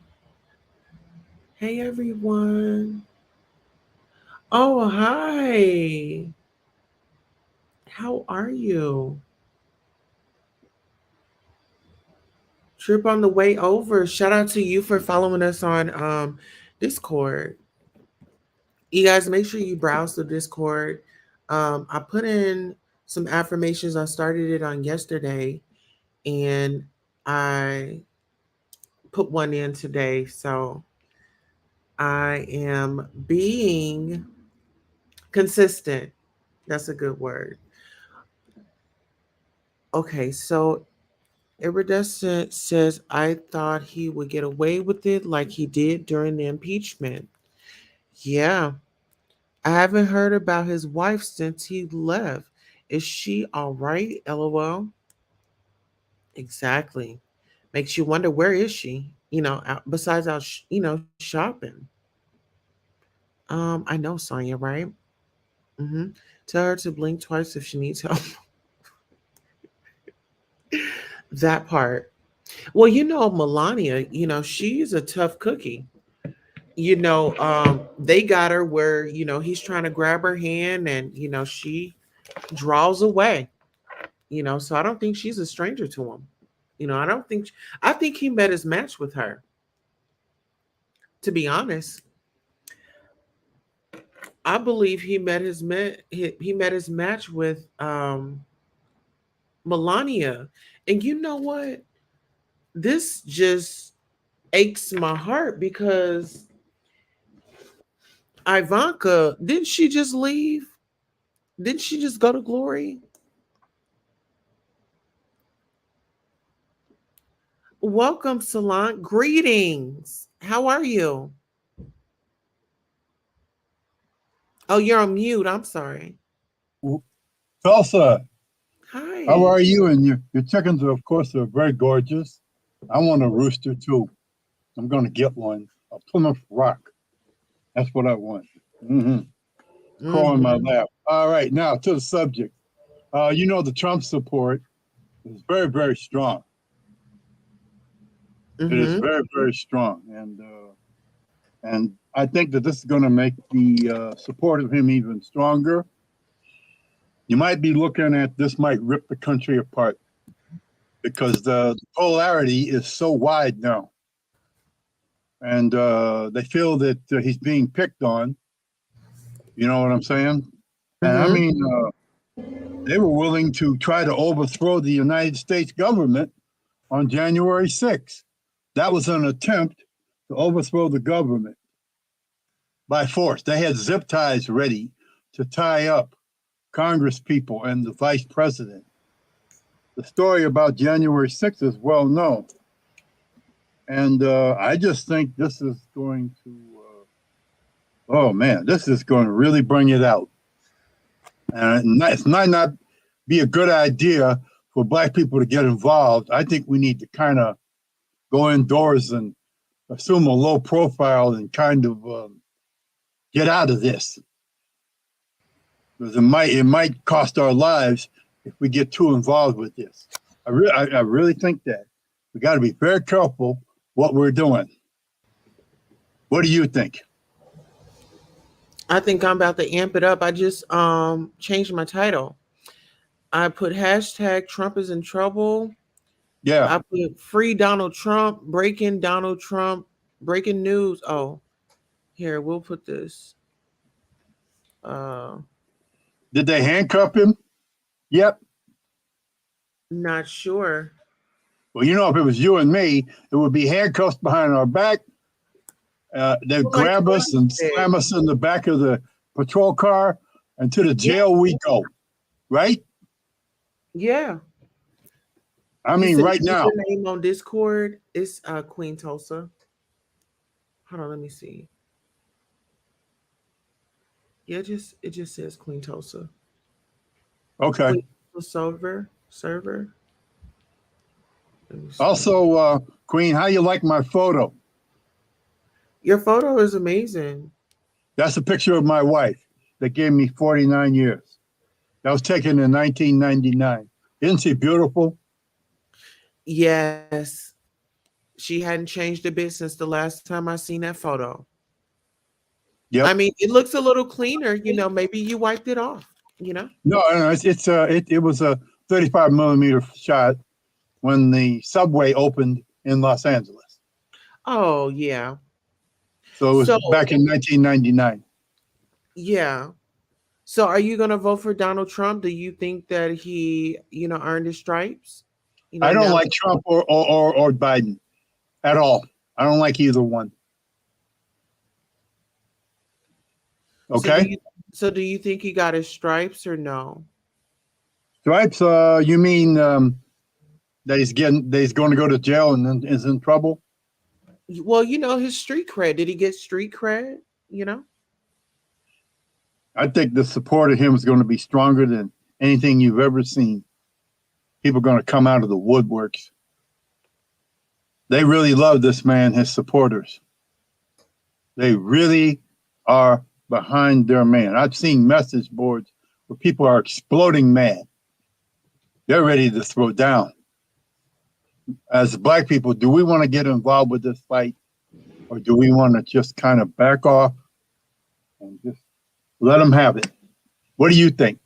Hey, everyone. Oh, hi. How are you? Trip on the way over. Shout out to you for following us on Discord. You guys, make sure you browse the Discord. I put in some affirmations. I started it on yesterday, and I put one in today. So I am being consistent. That's a good word. Okay, so Iridescent says, I thought he would get away with it like he did during the impeachment. Yeah. I haven't heard about his wife since he left. Is she all right? LOL. Exactly. Makes you wonder, where is she? Besides out, shopping. I know Sonya, right? hmm Tell her to blink twice if she needs help. That part. Well, Melania, she's a tough cookie. They got her where, he's trying to grab her hand and, she draws away, so I don't think she's a stranger to him. I think he met his match with her. To be honest, I believe he met his match with Melania. And you know what? This just aches my heart because Ivanka, didn't she just leave? Didn't she just go to glory? Welcome, Salon. Greetings. How are you? Oh, you're on mute. I'm sorry. Tulsa, Hi. how are you? And your chickens, are, of course, are very gorgeous. I want a rooster too. I'm going to get one. A Plymouth Rock. That's what I want. Crow in my lap. All right, now to the subject. The Trump support is very, very strong. It is very, very strong, and I think that this is going to make the support of him even stronger. You might be looking at this might rip the country apart because the polarity is so wide now. And they feel that he's being picked on. You know what I'm saying? And I mean, they were willing to try to overthrow the United States government on January 6th. That was an attempt to overthrow the government by force. They had zip ties ready to tie up Congress people and the vice president. The story about January 6th is well known. And I just think this is going to, this is going to really bring it out. And it might not be a good idea for Black people to get involved. I think we need to kind of go indoors and assume a low profile and kind of get out of this. Because it might cost our lives if we get too involved with this. I really think that. We got to be very careful what we're doing. What do you think? I think I'm about to amp it up. I just changed my title. I put hashtag Trump is in trouble. Yeah. I put free Donald Trump, breaking Donald Trump, breaking news. Oh, here, we'll put this. Did they handcuff him? Yep. Not sure. Well, if it was you and me, it would be handcuffs behind our back. They'd grab us and slam us in the back of the patrol car, and to the jail we go. Right? Yeah. I mean, right now. Your name on Discord is Queen Tulsa. Hold on, let me see. Yeah, it just says Queen Tulsa. Okay. Queen Tulsa server. Also, Queen, how you like my photo? Your photo is amazing. That's a picture of my wife that gave me 49 years. That was taken in 1999. Isn't she beautiful? Yes. She hadn't changed a bit since the last time I seen that photo. Yep. I mean, it looks a little cleaner. Maybe you wiped it off. No, it was a 35 millimeter shot when the subway opened in Los Angeles. Oh, yeah. So it was back in 1999. Yeah. So are you going to vote for Donald Trump? Do you think that he, earned his stripes? I don't like Trump or Biden at all. I don't like either one. Okay. So do you think he got his stripes or no? Stripes? You mean that he's going to go to jail and then is in trouble? Well, his street cred. Did he get street cred? I think the support of him is going to be stronger than anything you've ever seen. People are going to come out of the woodworks. They really love this man, his supporters. They really are behind their man. I've seen message boards where people are exploding mad. They're ready to throw down. As Black people, do we want to get involved with this fight, or do we want to just kind of back off and just let them have it? What do you think?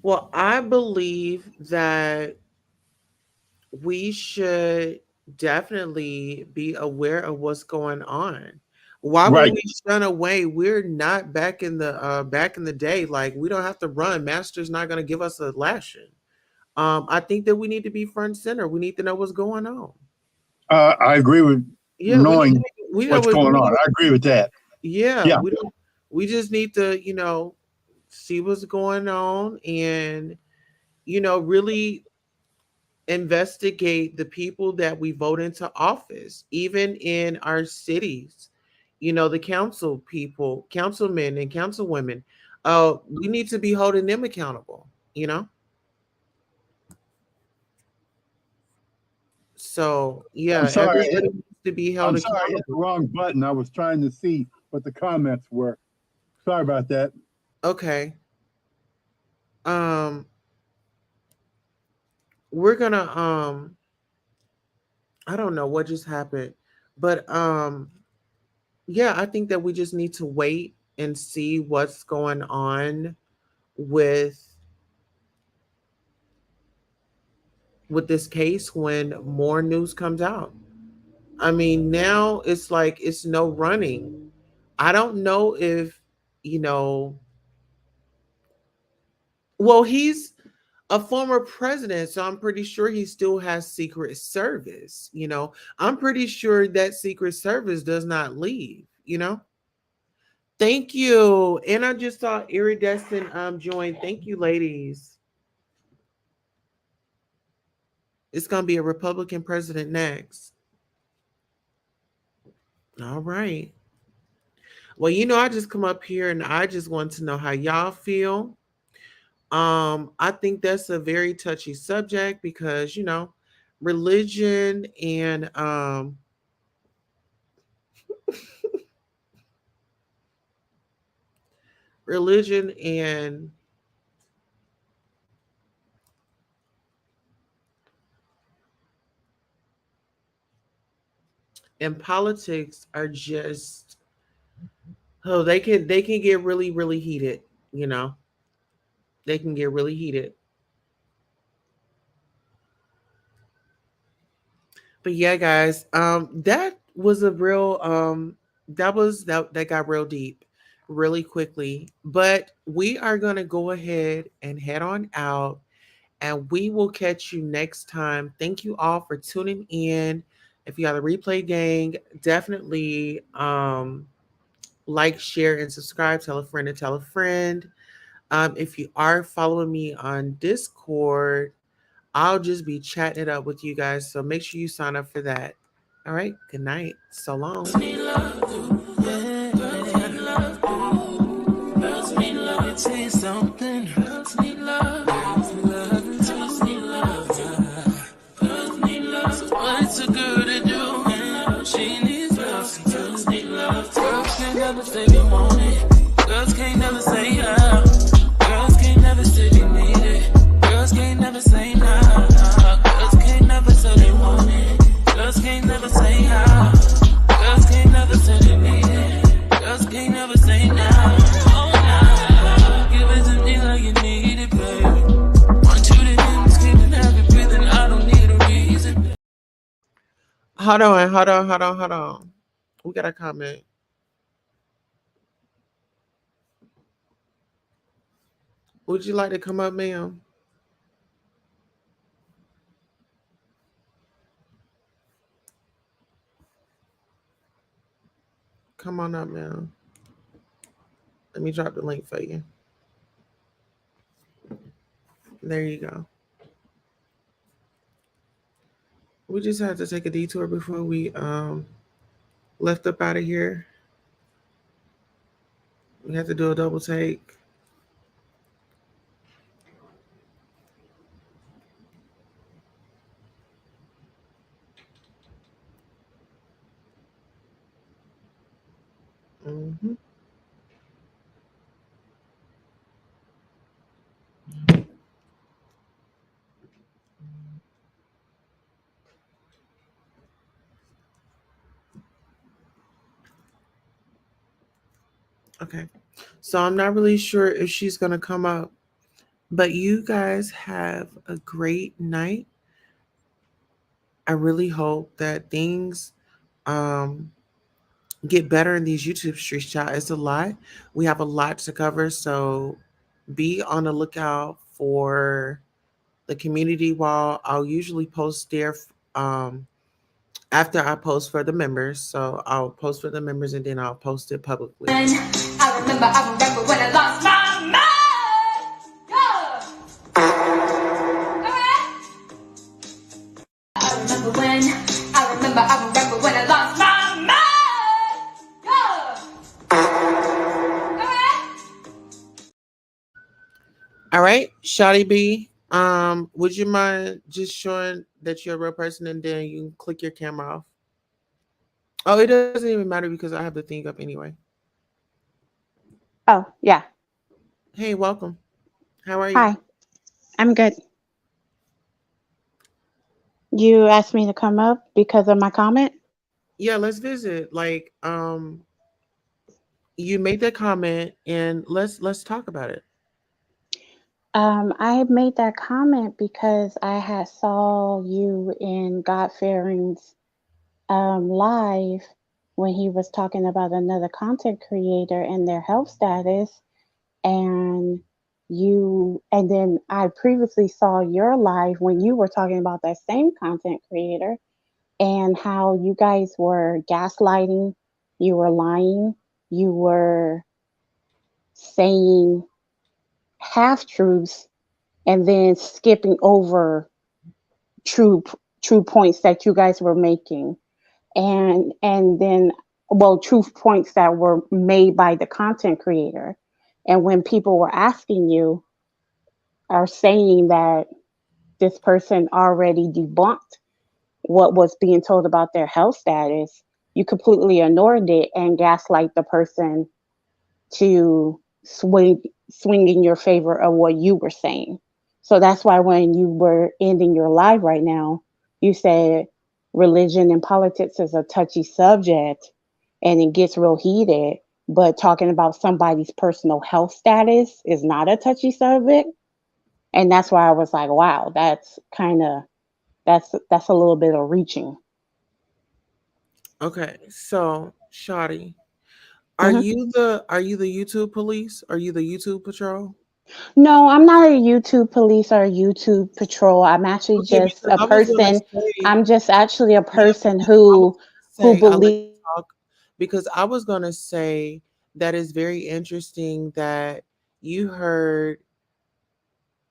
Well, I believe that we should definitely be aware of what's going on. Why would Right. we shun away? We're not back in the day. Like, we don't have to run. Master's not going to give us a lashing. I think that we need to be front and center. We need to know what's going on. I agree with knowing what's going on. I agree with that. Yeah. We just need to, see what's going on and, really investigate the people that we vote into office, even in our cities. The council people, councilmen and councilwomen. We need to be holding them accountable. So yeah, I'm sorry, everybody needs to be held I'm sorry, I hit the accountable. wrong button. I was trying to see what the comments were. Sorry about that. Okay. We're gonna I don't know what just happened, but yeah, I think that we just need to wait and see what's going on with this case when more news comes out. I mean, now it's like it's no running. I don't know if, well, he's a former president, so I'm pretty sure he still has Secret Service. I'm pretty sure that Secret Service does not leave. Thank you. And I just saw Iridescent join. Thank you, ladies. It's gonna be a Republican president next. All right. Well, I just come up here and I just want to know how y'all feel. I think that's a very touchy subject because, religion and religion and politics are just, oh, they can get really, really heated, they can get really heated. But yeah, guys, that was a real that got real deep really quickly. But we are gonna go ahead and head on out, and we will catch you next time. Thank you all for tuning in. If you got a replay gang, definitely like, share, and subscribe. Tell a friend and tell a friend. If you are following me on Discord, I'll just be chatting it up with you guys. So make sure you sign up for that. All right. Good night. So long. What's a girl to do? She needs love. Girls need love. Girls can't never say they want it. Girls can't never say how. Girls can't never say they need it. Girls can't never say nah. Girls can't never say they want it. Girls can't never say how. Girls can't never say they need it. Girls can't never say nah. Oh nah. Give it to me like you need it, baby. Want you to hear me screaming, have you breathing? I don't need a reason. Hold on. We got a comment. Would you like to come up, ma'am? Come on up, ma'am. Let me drop the link for you. There you go. We just had to take a detour before we left up out of here. We had to do a double take. Mhm. Okay. So I'm not really sure if she's going to come up, but you guys have a great night. I really hope that things um, get better in these YouTube streets, y'all. It's a lot. We have a lot to cover. So be on the lookout for the community wall. I'll usually post there after I post for the members. So I'll post for the members and then I'll post it publicly. I remember when I lost my mind. Yeah. Alright. I remember when I lost my mind. Yeah. Alright. All right, Shotty B. Would you mind just showing that you're a real person and then you can click your camera off? Oh, it doesn't even matter because I have the thing up anyway. Oh, yeah. Hey, welcome. How are you? Hi, I'm good. You asked me to come up because of my comment? Yeah, let's visit. You made that comment and let's talk about it. I made that comment because I had saw you in God Fearing's live when he was talking about another content creator and their health status, and then I previously saw your live when you were talking about that same content creator and how you guys were gaslighting, you were lying, you were saying half truths and then skipping over true true points that you guys were making, and then, well, truth points that were made by the content creator. And when people were asking you or saying that this person already debunked what was being told about their health status, you completely ignored it and gaslight the person to swing in your favor of what you were saying. So that's why when you were ending your live right now, you said religion and politics is a touchy subject and it gets real heated, but talking about somebody's personal health status is not a touchy subject. And that's why I was like, wow, that's a little bit of reaching. Okay, so Shotty, Mhm. are you the YouTube police? Are you the YouTube patrol? No, I'm not a YouTube police or a YouTube patrol. I'm actually Okay, just because a I was gonna person. say, I'm just actually a yeah, person because I was who gonna say, I'll let believes. you talk, because I was gonna say that is very interesting that you heard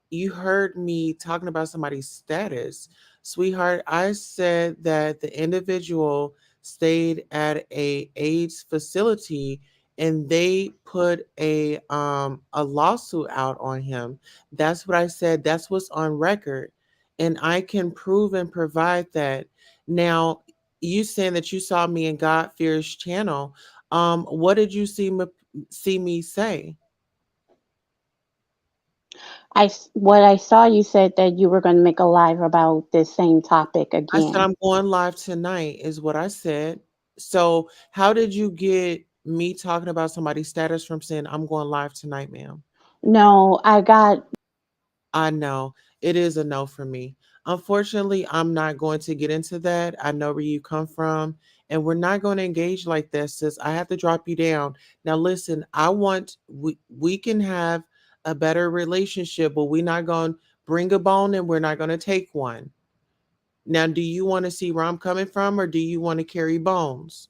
you heard me talking about somebody's status. Sweetheart, I said that the individual stayed at a AIDS facility and they put a lawsuit out on him. That's what I said. That's what's on record. And I can prove and provide that. Now, you saying that you saw me in God Fears channel. What did you see me say? What I saw, you said that you were going to make a live about this same topic I said again. I'm going live tonight, is what I said. So how did you get me talking about somebody's status from saying I'm going live tonight, ma'am? No, I got. I know it is a no for me. Unfortunately, I'm not going to get into that. I know where you come from, and we're not going to engage like this, sis. I have to drop you down. Now, listen, we can have a better relationship, but we're not going to bring a bone and we're not going to take one. Now, do you want to see where I'm coming from, or do you want to carry bones?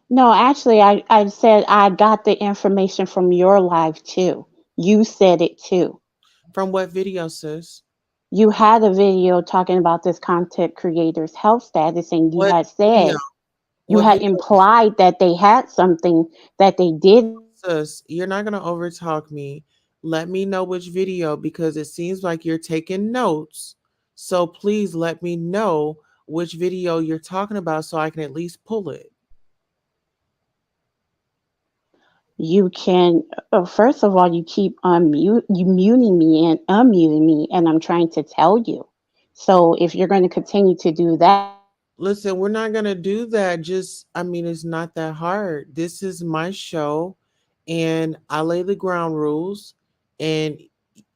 No, actually, I said I got the information from your live too. You said it too. From what video, sis? You had a video talking about this content creator's health status, and you What had video? said, you What had video? implied that they had something that they did. Sis, you're not gonna overtalk me. Let me know which video because it seems like you're taking notes. So please let me know which video you're talking about so I can at least pull it. you can, first of all, you keep muting me and unmuting me, and I'm trying to tell you. So if you're going to continue to do that, Listen, we're not going to do that. I mean, it's not that hard. This is my show, and I lay the ground rules. And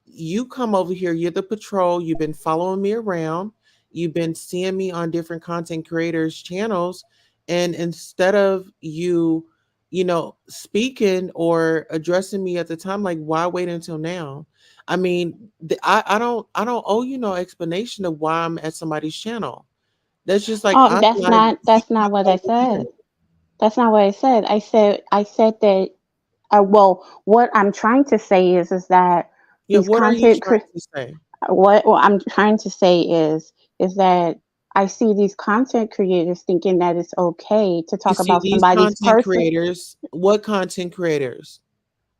you come over here, you're the patrol. You've been following me around. You've been seeing me on different content creators' channels. And instead of speaking or addressing me at the time, like, why wait until now? I mean, I don't owe you no explanation of why I'm at somebody's channel. That's just like I'm not. that's not what I said. That's not what I said. I said that. Well, what I'm trying to say is that Yeah, these what are you content. trying to say? What I'm trying to say is that I see these content creators thinking that it's okay to You talk see about these somebody's content person. creators. What content creators?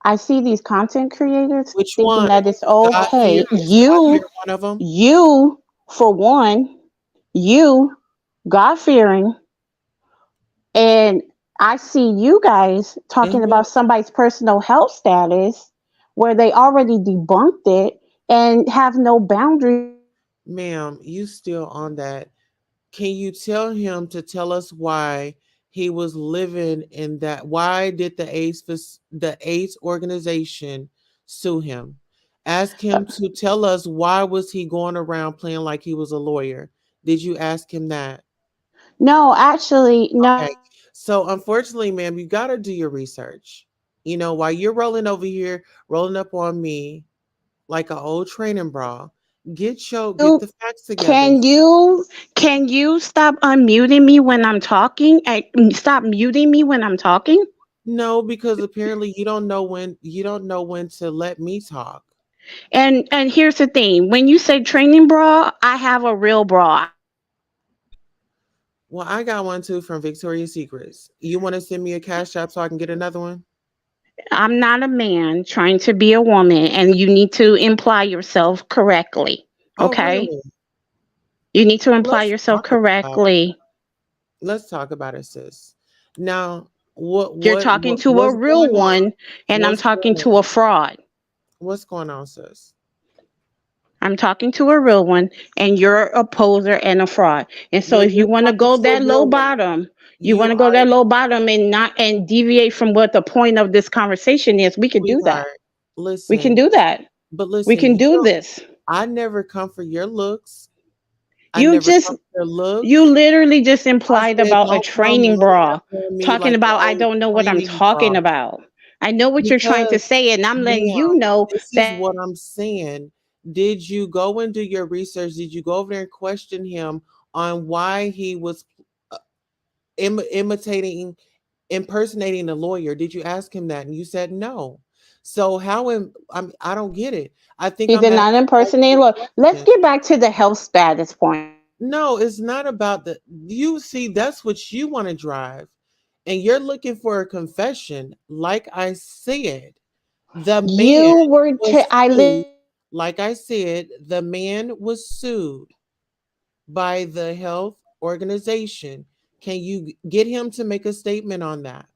I see these content creators Which thinking one? that it's God fear. okay. Is God fear one of them? You, for one, you, God fearing, and I see you guys And talking who about else? somebody's personal health status where they already debunked it and have no boundaries. Ma'am, you still on that. Can you tell him to tell us why he was living in that? Why did the AIDS organization sue him? Ask him to tell us why was he going around playing like he was a lawyer? Did you ask him that? No, actually, no. Okay. So unfortunately, ma'am, you got to do your research. While you're rolling over here, rolling up on me like an old training bra, get the facts together. Can you stop unmuting me when I'm talking? Stop muting me when I'm talking? No, because apparently you don't know when to let me talk. And here's the thing: when you say training bra, I have a real bra. Well, I got one too from Victoria's Secrets. You want to send me a cash app so I can get another one? I'm not a man trying to be a woman, and you need to imply yourself correctly. Oh, Okay? really? You need to Well, imply yourself it. correctly. Let's talk about it, sis. Now, what You're what talking what to a what's real going on? one, and I'm What's talking going to on? a fraud. What's going on, sis? I'm talking to a real one, and you're a poser and a fraud. And so, Well, if you you're want to talking go to a that low real one. bottom, you You want to go are that low bottom and not and deviate from what the point of this conversation is. We can do that. sweetheart. We can Listen, do that. but We listen, can do this. I never come for your looks. I You never just come for your you looks. literally just I implied said, about a don't come training running bra, up on me talking like an about I old don't know what I'm training bra. talking about. I know what you're trying to Because, say, and I'm letting ma'am, you know this is that what I'm saying. Did you go and do your research? Did you go over there and question him on why he was uh, impersonating a lawyer? Did you ask him that? And you said no. So I don't get it. I think he I'm did not asking impersonate. multiple Look, let's questions. get back to the health status point. No, it's not about you see, that's what you want to drive. And you're looking for a confession. Like I said, the man You were was I sued. live. Like I said, the man was sued by the health organization. Can you get him to make a statement on that?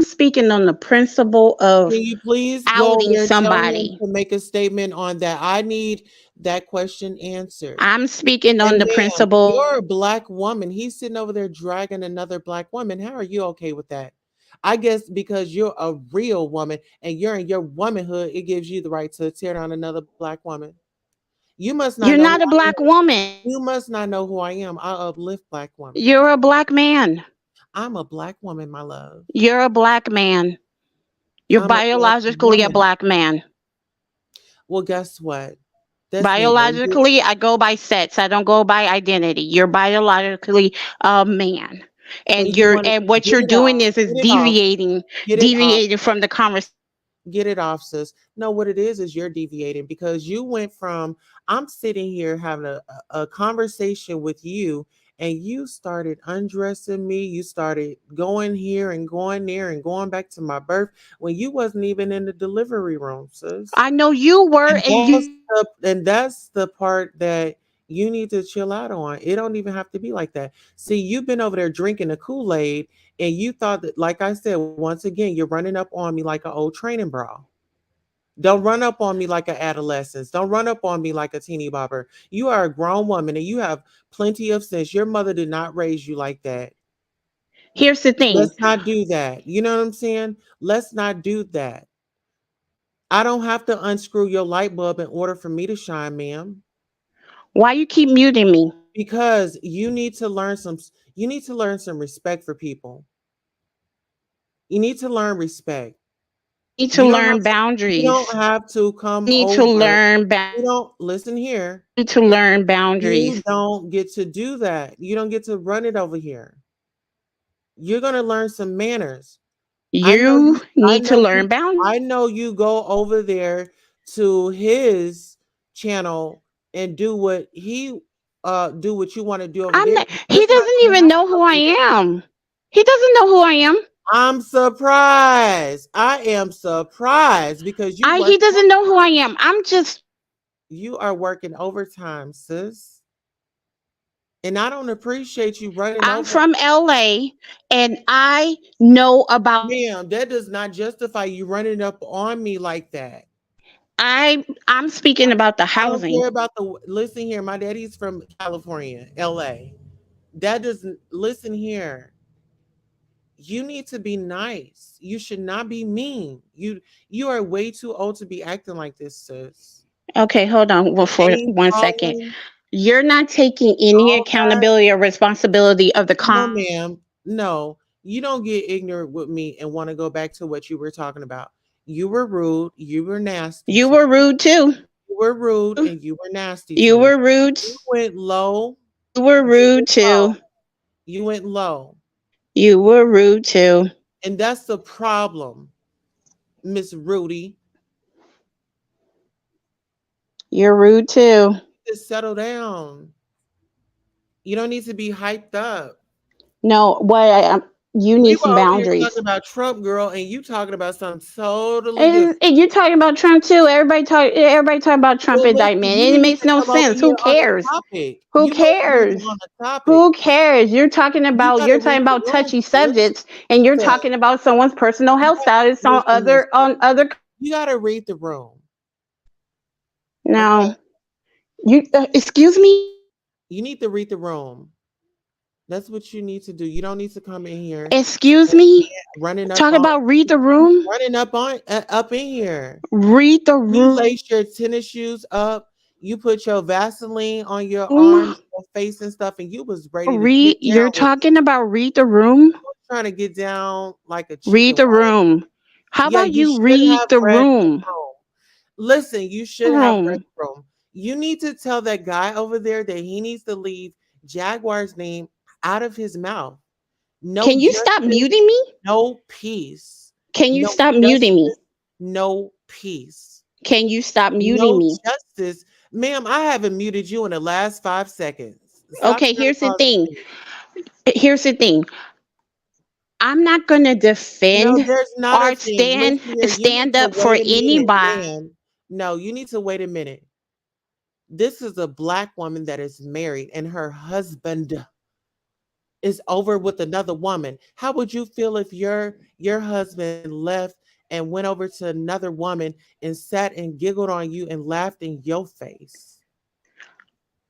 Speaking on the principle of Can you please go over outing there and tell him somebody. to make a statement on that? I need that question answered. I'm speaking on And the ma'am, principle. you're a black woman. He's sitting over there dragging another black woman. How are you okay with that? I guess because you're a real woman and you're in your womanhood, it gives you the right to tear down another black woman. You must not You're know who not a I black am. woman. You must not know who I am. I uplift black women. You're a black man. I'm a black woman, my love. You're a black man. You're I'm a black biologically a woman. black man. Well, guess what? That's neither here. Biologically, I go by sex. I don't go by identity. You're biologically a man. So And you you're want to and what get you're it off. doing is Get it off. Get it off. deviating from the conversation. Get it off, sis. No, what it is you're deviating because you went from I'm sitting here having a conversation with you, and you started undressing me. You started going here and going there and going back to my birth when you wasn't even in the delivery room, sis. I know you were, And that's the part that You need to chill out on. It don't even have to be like that. See, you've been over there drinking the Kool-Aid, and you thought that, like I said, once again, you're running up on me like an old training bra. Don't run up on me like an adolescent. Don't run up on me like a teeny bopper. You are a grown woman and you have plenty of sense. Your mother did not raise you like that. Here's the thing. Let's not do that. You know what I'm saying? Let's not do that. I don't have to unscrew your light bulb in order for me to shine, ma'am. Why you keep muting me? Because you need to learn some respect for people. You need to learn respect. Need to learn boundaries. You don't have to come Need over. to learn You don't listen here. Need to learn boundaries. You don't get to do that. You don't get to run it over here. You're gonna learn some manners. You need to learn boundaries. I know you go over there to his channel and do what you want to do over there. He doesn't even know who I am. He doesn't know who I am. I'm surprised. I am surprised because he doesn't know who I am. You are working overtime, sis. And I don't appreciate you running I'm from LA and I know about. Ma'am, that does not justify you running up on me like that. I'm speaking about the housing. I don't care about listen here. My daddy's from California, LA. That doesn't listen here. You need to be nice. You should not be mean. You are way too old to be acting like this, sis. Okay, hold on for 1 second. You're not taking any accountability or responsibility of the No, ma'am. No, you don't get ignorant with me and want to go back to what you were talking about. You were rude. You were nasty. You were rude too. You were rude and you were nasty. You were rude. You went low. You were rude too. You went low. You were rude too. And that's the problem, Miss Rudy. You're rude too. Just settle down. You don't need to be hyped up. No, you need some boundaries. Talking about Trump, girl, and you talking about something totally different. And you're talking about Trump too. Everybody talking about Trump indictment. It makes no sense. Who cares? Who cares? Who cares? You're talking about touchy subjects, and you're talking about someone's personal health status on other. You got to read the room. No, you excuse me. You need to read the room. That's what you need to do. You don't need to come in here. Excuse me. Running up. Talk about read the room. Running up in here. Read the room. You lace your tennis shoes up. You put your Vaseline on your arms, your face, and stuff, and you was ready to read. You're talking about read the room. Trying to get down like a chicken. Read the room. How about you read the room? Listen, you should have read the room. You need to tell that guy over there that he needs to leave Jaguar's name out of his mouth. No. Can you stop muting me? No peace. Can you stop muting me? No peace. Can you stop muting me? Justice. Ma'am, I haven't muted you in the last 5 seconds. Okay, here's the thing. Here's the thing. I'm not going to defend or stand up for anybody. No, you need to wait a minute. This is a Black woman that is married and her husband is over with another woman. How would you feel if your husband left and went over to another woman and sat and giggled on you and laughed in your face?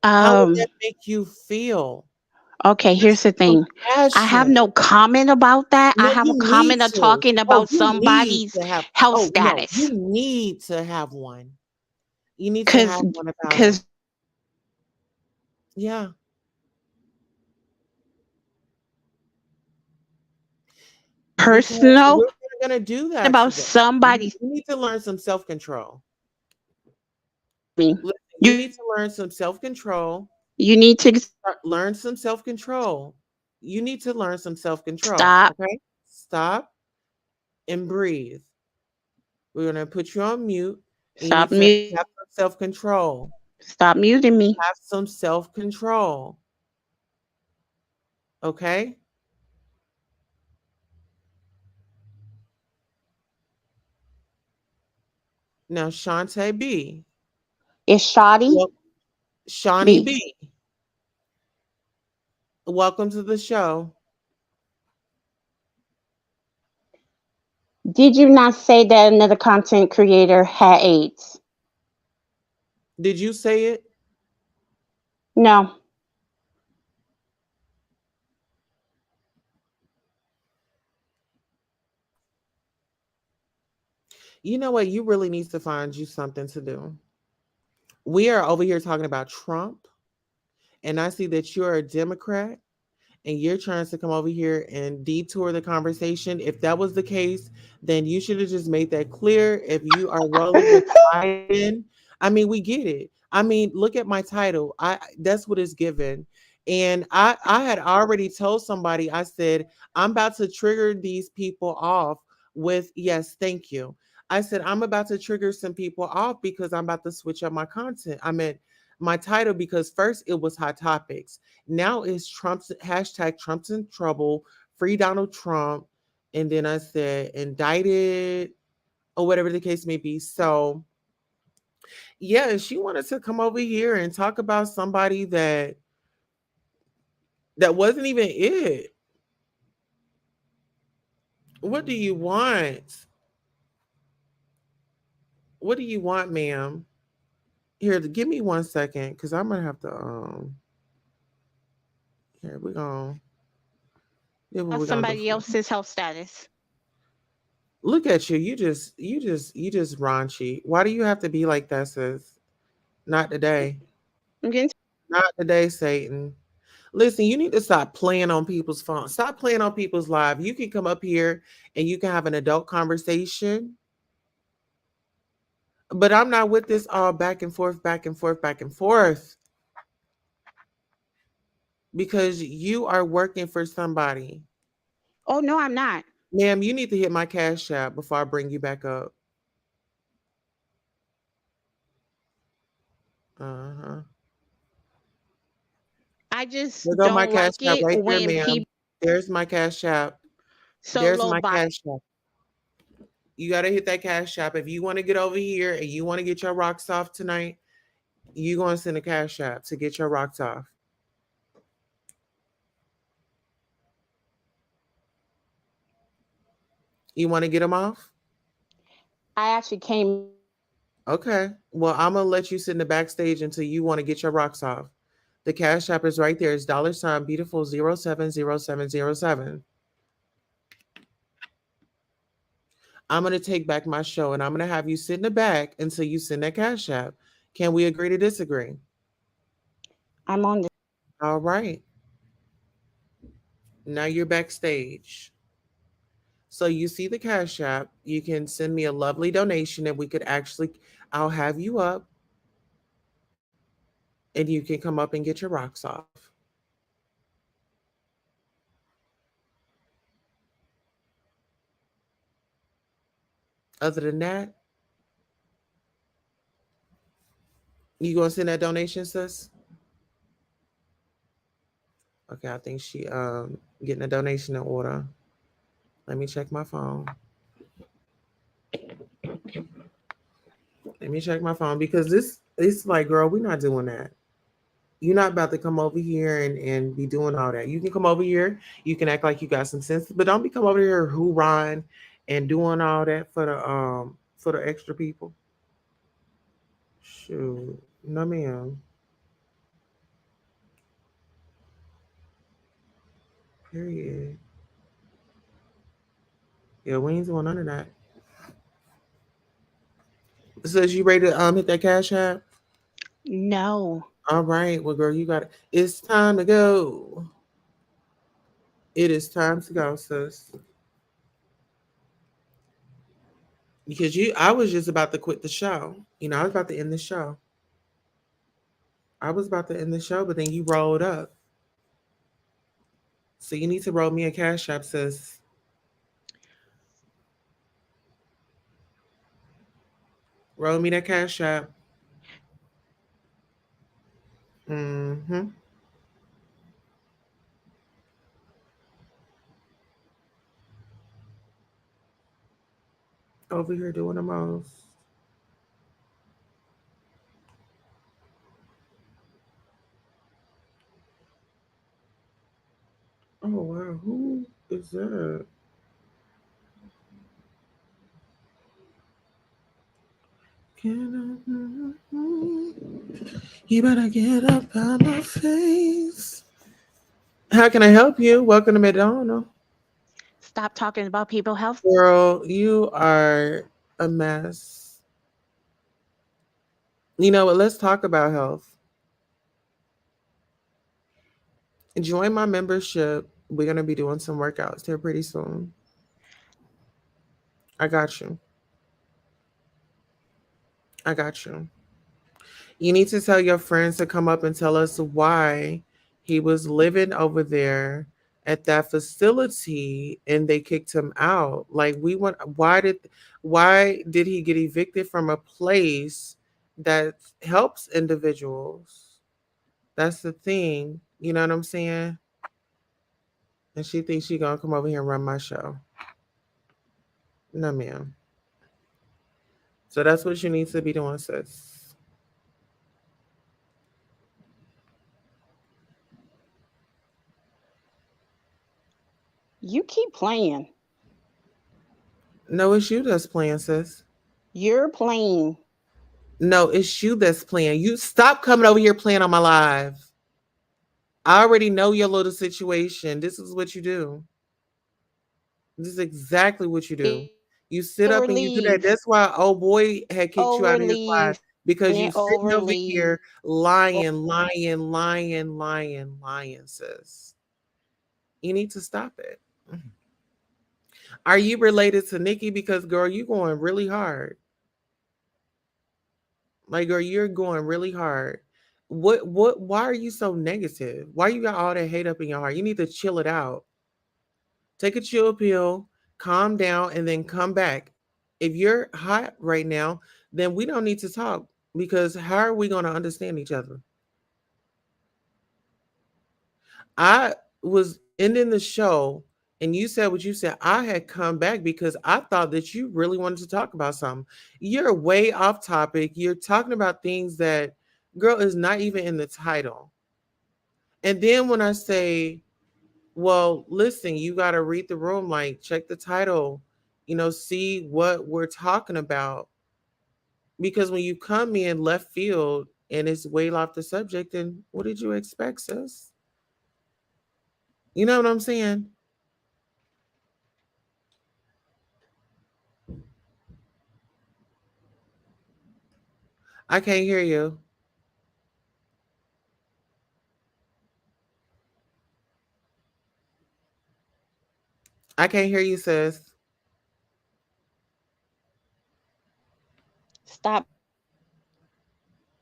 How would that make you feel? Okay, here's the thing. I have no comment about that. I have a comment of talking about somebody's health status. You need to have one. You need to have one about it. Yeah. Personal. We're gonna do that about somebody. You need to learn some self-control. You need to learn some self-control. You need to learn some self-control. You need to learn some self-control. Stop. Okay? Stop and breathe. We're gonna put you on mute. Stop muting. Have some self-control. Stop muting me. Have some self-control. Okay? Now, Shantae B. Is Shoddy? Shawnee B. B, welcome to the show. Did you not say that another content creator had AIDS? Did you say it? No. You know what? You really need to find you something to do. We are over here talking about Trump, and I see that you're a Democrat and you're trying to come over here and detour the conversation. If that was the case, then you should have just made that clear. If you are rolling with Biden, I mean, we get it. I mean, look at my title. I That's what it's given. And I had already told somebody, I said, I'm about to trigger these people off with yes, thank you. I said, I'm about to trigger some people off because I'm about to switch up my content. I meant my title because first it was hot topics. Now it's Trump's hashtag Trump's in trouble, free Donald Trump. And then I said indicted or whatever the case may be. So yeah, she wanted to come over here and talk about somebody that wasn't even it. What do you want? What do you want, ma'am? Here, give me 1 second, because I'm gonna have to here we go. Yeah, what Of we gonna do somebody for else's health status. look at you. You just raunchy. Why do you have to be like that, sis? Not today. I'm getting Not today, Satan. Listen, you need to stop playing on people's phones. Stop playing on people's lives. You can come up here and you can have an adult conversation. But I'm not with this all back and forth, back and forth, back and forth. Because you are working for somebody. Oh no, I'm not. Ma'am, you need to hit my cash app before I bring you back up. Uh-huh. I just There go my don't cash like app it right there, when ma'am. people There's my cash app. There's solo my buy. cash app. You got to hit that cash app. If you want to get over here and you want to get your rocks off tonight, you going to send a cash app to get your rocks off. You want to get them off? I actually came. Okay. Well, I'm going to let you sit in the backstage until you want to get your rocks off. The cash app is right there. It's $ beautiful 070707. I'm going to take back my show and I'm going to have you sit in the back until you send that cash app. Can we agree to disagree? I'm on the. All right. Now you're backstage. So you see the cash app. You can send me a lovely donation and we could actually, I'll have you up and you can come up and get your rocks off. Other than that, you gonna send that donation, sis? Okay, I think she getting a donation in order. Let me check my phone. Let me check my phone because this it's like, girl, we're not doing that. You're not about to come over here and be doing all that. You can come over here, you can act like you got some sense, but don't be come over here hoorahing and doing all that for the extra people. Shoot. No ma'am. Period. Yeah, we ain't doing none of that. Says you ready to hit that cash app? No. All right. Well, girl, you got it. It's time to go. It is time to go, sis. Because I was just about to quit the show. You know, I was about to end the show. I was about to end the show, but then you rolled up. So you need to roll me a cash app, sis. Roll me that cash app. Mm-hmm. Over here doing the most. Girl, who is that? You better get up out my face. How can I help you? Welcome to McDonald's. Stop talking about people's health. Girl, you are a mess. You know what? Let's talk about health. Join my membership. We're going to be doing some workouts there pretty soon. I got you. I got you. You need to tell your friends to come up and tell us why he was living over there at that facility and they kicked him out. Like why did he get evicted from a place that helps individuals? That's the thing. You know what I'm saying? And she thinks she gonna come over here and run my show. No, ma'am. So that's what you need to be doing, sis. You keep playing. No, it's you that's playing, sis. You're playing. No, it's you that's playing. You stop coming over here playing on my live. I already know your little situation. This is what you do. This is exactly what you do. You sit up and you do that. That's why old boy had kicked you out of his live because you sitting over here lying, sis. You need to stop it. Are you related to Nikki? Because girl, you going really hard. Like, girl, you're going really hard. Why are you so negative? Why you got all that hate up in your heart? You need to chill it out. Take a chill pill, calm down, and then come back. If you're hot right now, then we don't need to talk because how are we going to understand each other? I was ending the show and you said what you said. I had come back because I thought that you really wanted to talk about something. You're way off topic. You're talking about things that, girl, is not even in the title. And then when I say, well, listen, you got to read the room, like check the title, see what we're talking about. Because when you come in left field and it's way off the subject, then what did you expect, sis? You know what I'm saying? I can't hear you. I can't hear you, sis. Stop.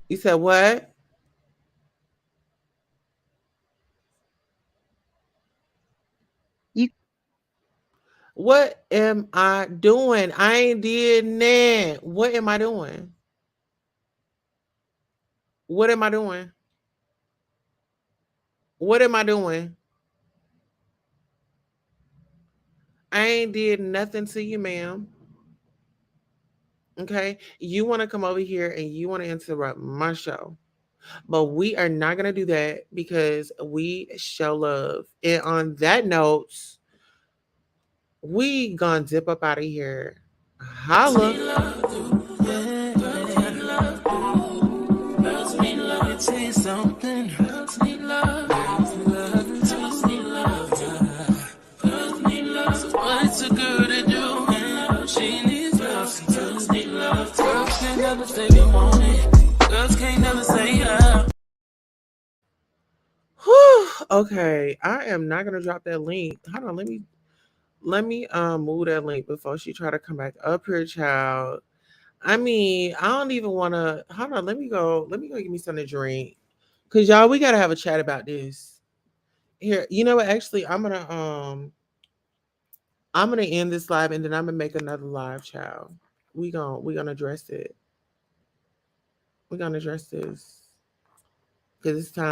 You said what? What am I doing? I ain't did that. What am I doing? What am I doing? What am I doing? I ain't did nothing to you, ma'am. Okay? You want to come over here and you want to interrupt my show. But we are not going to do that because we show love. And on that note, we gonna dip up out of here. Holla. What's a girl to do? She needs love. Girls need love. Girls can't never say we want it. Girls can't never say yeah. Whew. Okay, I am not gonna drop that link. Hold on, let me move that link before she try to come back up here, child. I mean, I don't even want to. Hold on, let me go get me something to drink. Cause y'all, we gotta have a chat about this. Here, you know what? Actually, I'm gonna end this live and then I'm gonna make another live, child. We're gonna address it. We're gonna address this because it's time.